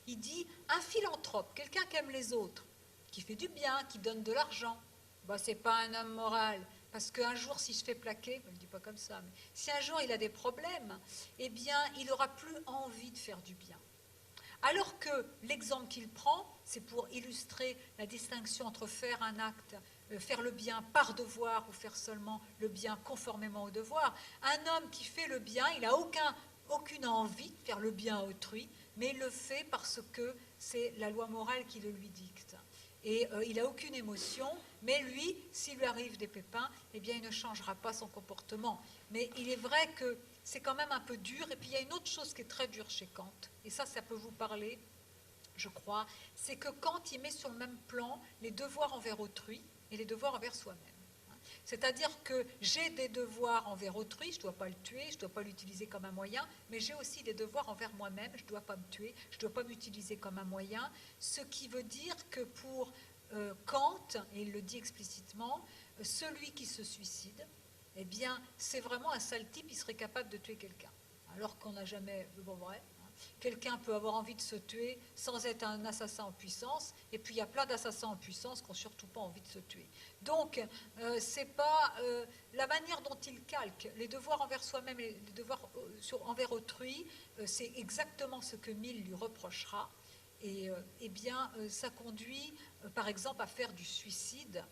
[SPEAKER 6] il dit un philanthrope, quelqu'un qui aime les autres, qui fait du bien, qui donne de l'argent, ben, ce n'est pas un homme moral. Parce qu'un jour, s'il se fait plaquer, je ne le dis pas comme ça, mais si un jour il a des problèmes, eh bien, il n'aura plus envie de faire du bien. Alors que l'exemple qu'il prend, c'est pour illustrer la distinction entre faire un acte, faire le bien par devoir ou faire seulement le bien conformément au devoir. Un homme qui fait le bien, il n'a aucune envie de faire le bien à autrui, mais il le fait parce que c'est la loi morale qui le lui dicte. Et il n'a aucune émotion, mais lui, s'il lui arrive des pépins, eh bien, il ne changera pas son comportement. Mais il est vrai que c'est quand même un peu dur. Et puis, il y a une autre chose qui est très dure chez Kant, et ça peut vous parler, je crois, c'est que Kant, il met sur le même plan les devoirs envers autrui et les devoirs envers soi-même. C'est-à-dire que j'ai des devoirs envers autrui, je ne dois pas le tuer, je ne dois pas l'utiliser comme un moyen, mais j'ai aussi des devoirs envers moi-même, je ne dois pas me tuer, je ne dois pas m'utiliser comme un moyen, ce qui veut dire que pour Kant, et il le dit explicitement, celui qui se suicide, eh bien, c'est vraiment un sale type, il serait capable de tuer quelqu'un. Alors qu'on n'a jamais... Bon, vrai. Quelqu'un peut avoir envie de se tuer sans être un assassin en puissance, et puis il y a plein d'assassins en puissance qui n'ont surtout pas envie de se tuer. Donc, c'est pas la manière dont il calque les devoirs envers soi-même et les devoirs envers autrui, c'est exactement ce que Mill lui reprochera. Et eh bien, ça conduit, par exemple, à faire du suicide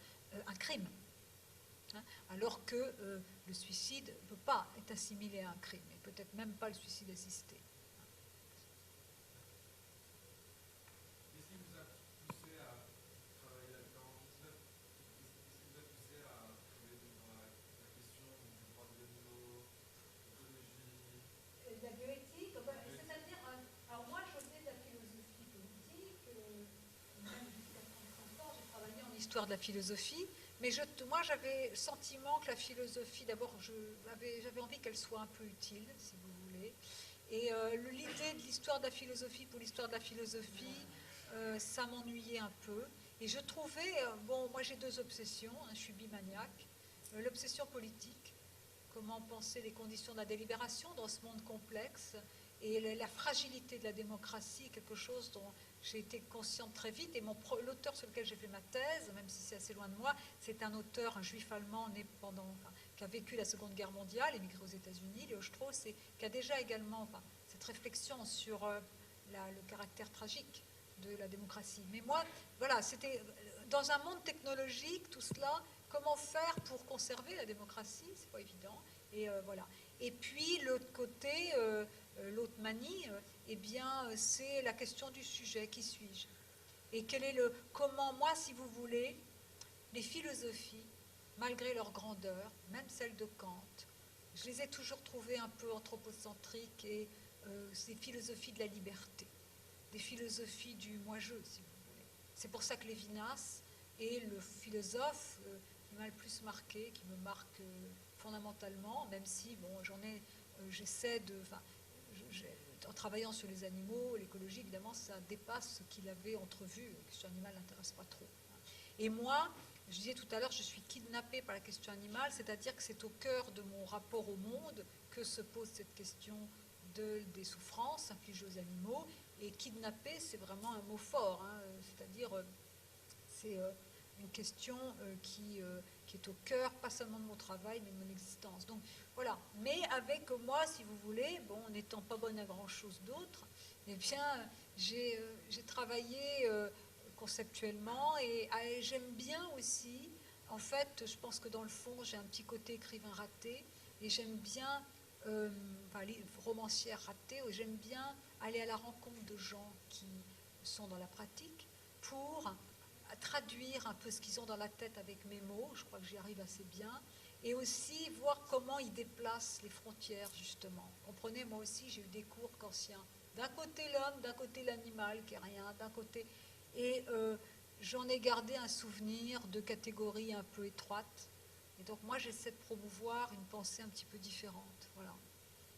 [SPEAKER 6] un crime. Alors que le suicide ne peut pas être assimilé à un crime, et peut-être même pas le suicide assisté. Histoire de la philosophie, mais moi j'avais le sentiment que la philosophie, d'abord j'avais envie qu'elle soit un peu utile, si vous voulez, et l'idée de l'histoire de la philosophie pour l'histoire de la philosophie, ça m'ennuyait un peu, et je trouvais, bon, moi j'ai deux obsessions, je suis bimaniaque, l'obsession politique, comment penser les conditions de la délibération dans ce monde complexe, et la fragilité de la démocratie, quelque chose dont j'ai été consciente très vite. Et l'auteur sur lequel j'ai fait ma thèse, même si c'est assez loin de moi, c'est un auteur, un juif allemand né qui a vécu la Seconde Guerre mondiale, émigré aux États-Unis, Léo Strauss, et qui a déjà également cette réflexion sur le caractère tragique de la démocratie. Mais moi, voilà, c'était dans un monde technologique, tout cela, comment faire pour conserver la démocratie, c'est pas évident. Et voilà. Et puis l'autre côté, l'autre manie, eh bien, c'est la question du sujet, qui suis-je? Et comment moi, si vous voulez, les philosophies malgré leur grandeur, même celle de Kant. Je les ai toujours trouvées un peu anthropocentriques et ces philosophies de la liberté, des philosophies du moi-je, si vous voulez. C'est pour ça que Lévinas est le philosophe qui m'a le plus marqué, qui me marque fondamentalement, même si, bon, j'essaie de... En travaillant sur les animaux, l'écologie, évidemment, ça dépasse ce qu'il avait entrevu. La question animale n'intéresse pas trop. Et moi, je disais tout à l'heure, je suis kidnappée par la question animale, c'est-à-dire que c'est au cœur de mon rapport au monde que se pose cette question des souffrances infligées aux animaux. Et kidnappée, c'est vraiment un mot fort, hein, c'est-à-dire c'est une question qui est au cœur, pas seulement de mon travail, mais de mon existence. Donc voilà. Mais avec moi, si vous voulez, bon, n'étant pas bonne à grand-chose d'autre, eh bien, j'ai travaillé conceptuellement et j'aime bien aussi. En fait, je pense que dans le fond, j'ai un petit côté écrivain raté et j'aime bien, romancière ratée, et j'aime bien aller à la rencontre de gens qui sont dans la pratique pour traduire un peu ce qu'ils ont dans la tête avec mes mots. Je crois que j'y arrive assez bien. Et aussi voir comment ils déplacent les frontières, justement. Comprenez, moi aussi, j'ai eu des cours kantiens. D'un côté l'homme, d'un côté l'animal, qui est rien, d'un côté... Et j'en ai gardé un souvenir de catégories un peu étroites. Et donc moi, j'essaie de promouvoir une pensée un petit peu différente. Voilà.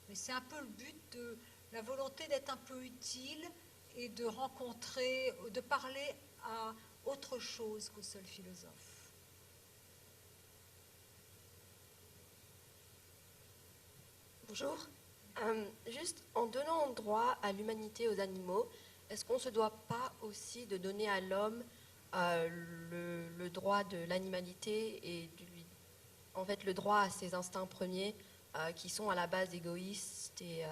[SPEAKER 6] Mais c'est un peu le but de la volonté d'être un peu utile et de rencontrer, de parler à autre chose qu'au seul philosophe.
[SPEAKER 10] Bonjour. Juste en donnant droit à l'humanité aux animaux, est-ce qu'on ne se doit pas aussi de donner à l'homme le droit de l'animalité et en fait le droit à ses instincts premiers qui sont à la base égoïstes et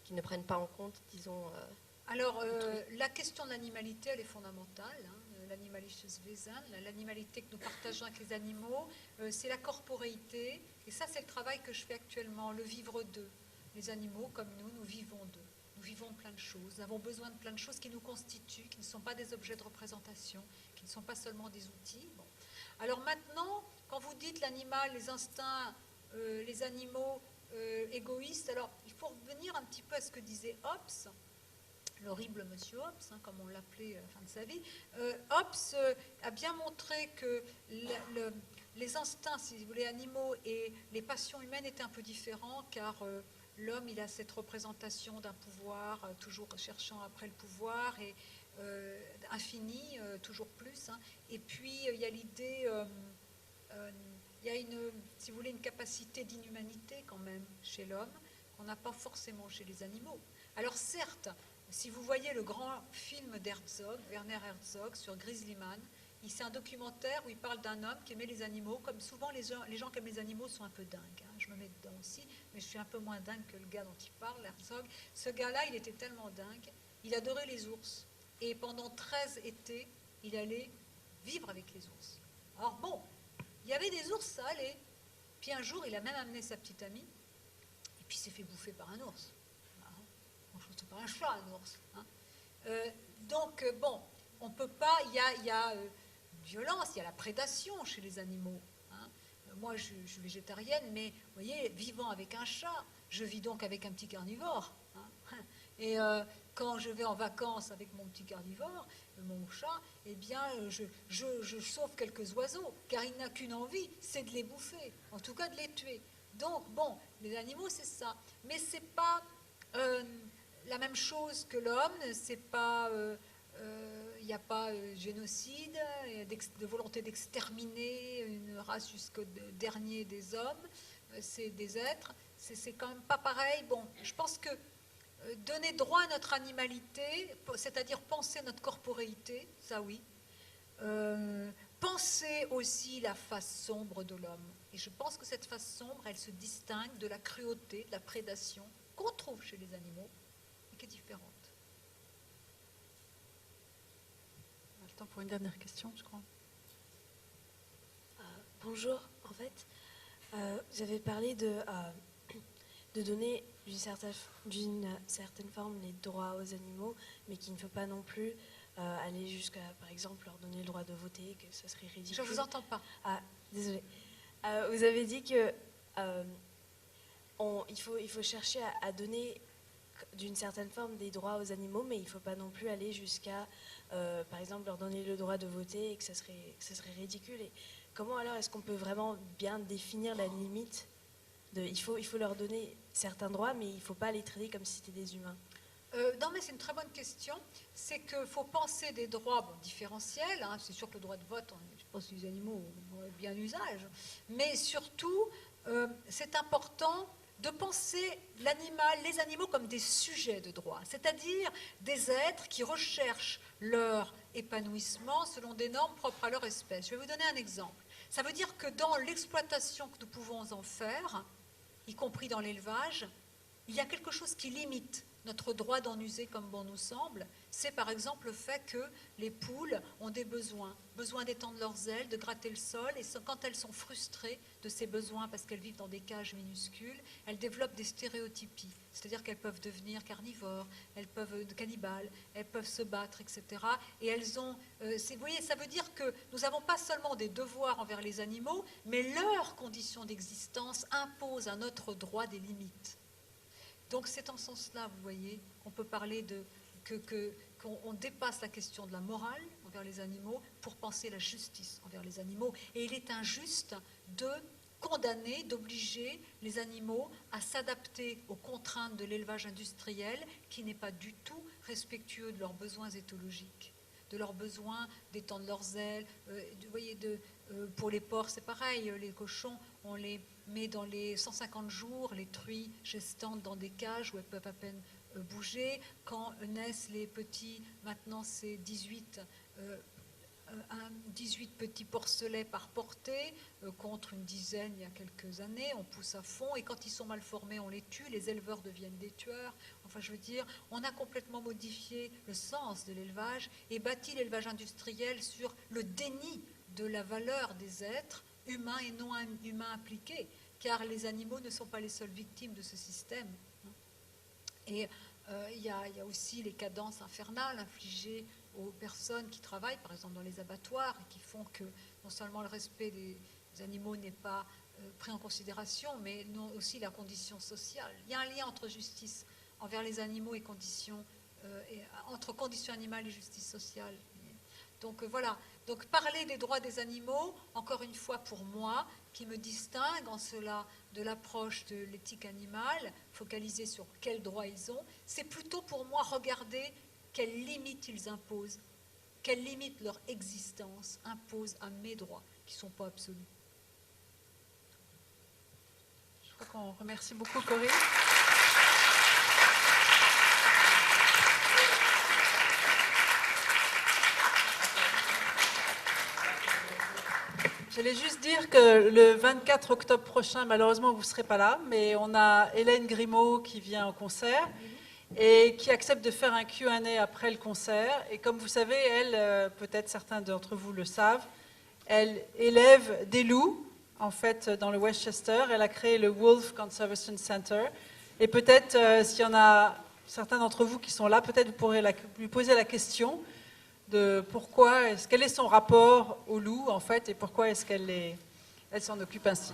[SPEAKER 10] qui ne prennent pas en compte, disons...
[SPEAKER 6] Alors, la question de l'animalité, elle est fondamentale. Hein, l'animalisches Wesen, l'animalité que nous partageons avec les animaux, c'est la corporéité. Et ça, c'est le travail que je fais actuellement, le vivre d'eux. Les animaux, comme nous vivons d'eux. Nous vivons plein de choses. Nous avons besoin de plein de choses qui nous constituent, qui ne sont pas des objets de représentation, qui ne sont pas seulement des outils. Bon. Alors maintenant, quand vous dites l'animal, les instincts, les animaux égoïstes, alors il faut revenir un petit peu à ce que disait Hobbes, l'horrible monsieur Hobbes, hein, comme on l'appelait à la fin de sa vie. Hobbes a bien montré que les instincts, si vous voulez, animaux et les passions humaines étaient un peu différents, car l'homme, il a cette représentation d'un pouvoir, toujours cherchant après le pouvoir, et infini, toujours plus. Hein. Et puis, il y a l'idée... il y a si vous voulez, une capacité d'inhumanité quand même chez l'homme qu'on n'a pas forcément chez les animaux. Alors certes, si vous voyez le grand film d'Herzog, Werner Herzog, sur Grizzlyman, c'est un documentaire où il parle d'un homme qui aimait les animaux, comme souvent les gens qui aiment les animaux sont un peu dingues. Hein. Je me mets dedans aussi, mais je suis un peu moins dingue que le gars dont il parle, Herzog. Ce gars-là, il était tellement dingue, il adorait les ours. Et pendant 13 étés, il allait vivre avec les ours. Alors bon, il y avait des ours, ça allait. Puis un jour, il a même amené sa petite amie, et puis il s'est fait bouffer par un ours. C'est pas un chat, un ours. Hein. Donc, bon, on peut pas... Il y a violence, il y a la prédation chez les animaux. Hein. Moi, je suis végétarienne, mais vous voyez, vivant avec un chat, je vis donc avec un petit carnivore. Hein. Et quand je vais en vacances avec mon petit carnivore, mon chat, eh bien, je sauve quelques oiseaux, car il n'a qu'une envie, c'est de les bouffer, en tout cas de les tuer. Donc, bon, les animaux, c'est ça. Mais c'est pas la même chose que l'homme, c'est pas... il n'y a pas génocide, de volonté d'exterminer une race jusqu'au dernier des hommes, c'est des êtres, c'est quand même pas pareil. Bon, je pense que donner droit à notre animalité, c'est-à-dire penser notre corporéité, ça oui, penser aussi la face sombre de l'homme. Et je pense que cette face sombre, elle se distingue de la cruauté, de la prédation qu'on trouve chez les animaux, et qui est différente.
[SPEAKER 1] Temps pour une dernière question, je crois.
[SPEAKER 11] Bonjour, en fait, vous avez parlé de donner d'une certaine forme les droits aux animaux, mais qu'il ne faut pas non plus aller jusqu'à, par exemple, leur donner le droit de voter, que ce serait ridicule.
[SPEAKER 6] Je ne vous entends pas.
[SPEAKER 11] Ah, désolée. Vous avez dit que il faut chercher à donner d'une certaine forme des droits aux animaux, mais il ne faut pas non plus aller jusqu'à, par exemple, leur donner le droit de voter et que ça serait ridicule. Et comment alors est-ce qu'on peut vraiment bien définir la limite il faut leur donner certains droits, mais il ne faut pas les traiter comme si c'était des humains?
[SPEAKER 6] Non, mais c'est une très bonne question. C'est qu'il faut penser des droits différentiels. Hein. C'est sûr que le droit de vote, je pense que les animaux ont bien usage. Mais surtout, c'est important de penser les animaux comme des sujets de droit, c'est-à-dire des êtres qui recherchent leur épanouissement selon des normes propres à leur espèce. Je vais vous donner un exemple. Ça veut dire que dans l'exploitation que nous pouvons en faire, y compris dans l'élevage, il y a quelque chose qui limite notre droit d'en user comme bon nous semble. C'est par exemple le fait que les poules ont des besoin d'étendre leurs ailes, de gratter le sol, et quand elles sont frustrées de ces besoins parce qu'elles vivent dans des cages minuscules, elles développent des stéréotypies, c'est-à-dire qu'elles peuvent devenir carnivores, elles peuvent cannibales, elles peuvent se battre, etc. Et elles ont, vous voyez, ça veut dire que nous n'avons pas seulement des devoirs envers les animaux, mais leurs conditions d'existence imposent à notre droit des limites. Donc c'est en ce sens-là, vous voyez, qu'on peut parler qu'on dépasse la question de la morale envers les animaux pour penser la justice envers les animaux. Et il est injuste de condamner, d'obliger les animaux à s'adapter aux contraintes de l'élevage industriel qui n'est pas du tout respectueux de leurs besoins éthologiques, de leurs besoins d'étendre leurs ailes. Vous voyez, pour les porcs, c'est pareil, les cochons, on les met dans les 150 jours, les truies gestantes dans des cages où elles peuvent à peine bouger. Quand naissent les petits, maintenant c'est 18 petits porcelets par portée, contre une dizaine il y a quelques années. On pousse à fond et quand ils sont mal formés, on les tue. Les éleveurs deviennent des tueurs. Enfin, je veux dire, on a complètement modifié le sens de l'élevage et bâti l'élevage industriel sur le déni de la valeur des êtres humains et non humains impliqués, car les animaux ne sont pas les seules victimes de ce système. Et il y a aussi les cadences infernales infligées aux personnes qui travaillent, par exemple dans les abattoirs, et qui font que non seulement le respect des animaux n'est pas pris en considération, mais aussi la condition sociale. Il y a un lien entre justice envers les animaux et entre conditions animales et justice sociale. Donc voilà, donc parler des droits des animaux, encore une fois pour moi, qui me distingue en cela de l'approche de l'éthique animale, focalisée sur quels droits ils ont, c'est plutôt pour moi regarder quelles limites ils imposent, quelles limites leur existence impose à mes droits, qui ne sont pas absolus.
[SPEAKER 1] Je crois qu'on remercie beaucoup Corinne. J'allais juste dire que le 24 octobre prochain, malheureusement, vous ne serez pas là, mais on a Hélène Grimaud qui vient au concert et qui accepte de faire un Q&A après le concert. Et comme vous savez, elle, peut-être certains d'entre vous le savent, elle élève des loups, en fait, dans le Westchester. Elle a créé le Wolf Conservation Center. Et peut-être, s'il y en a certains d'entre vous qui sont là, peut-être vous pourrez lui poser la question de quel est son rapport au loup, en fait, et pourquoi est-ce qu'elle s'en occupe ainsi.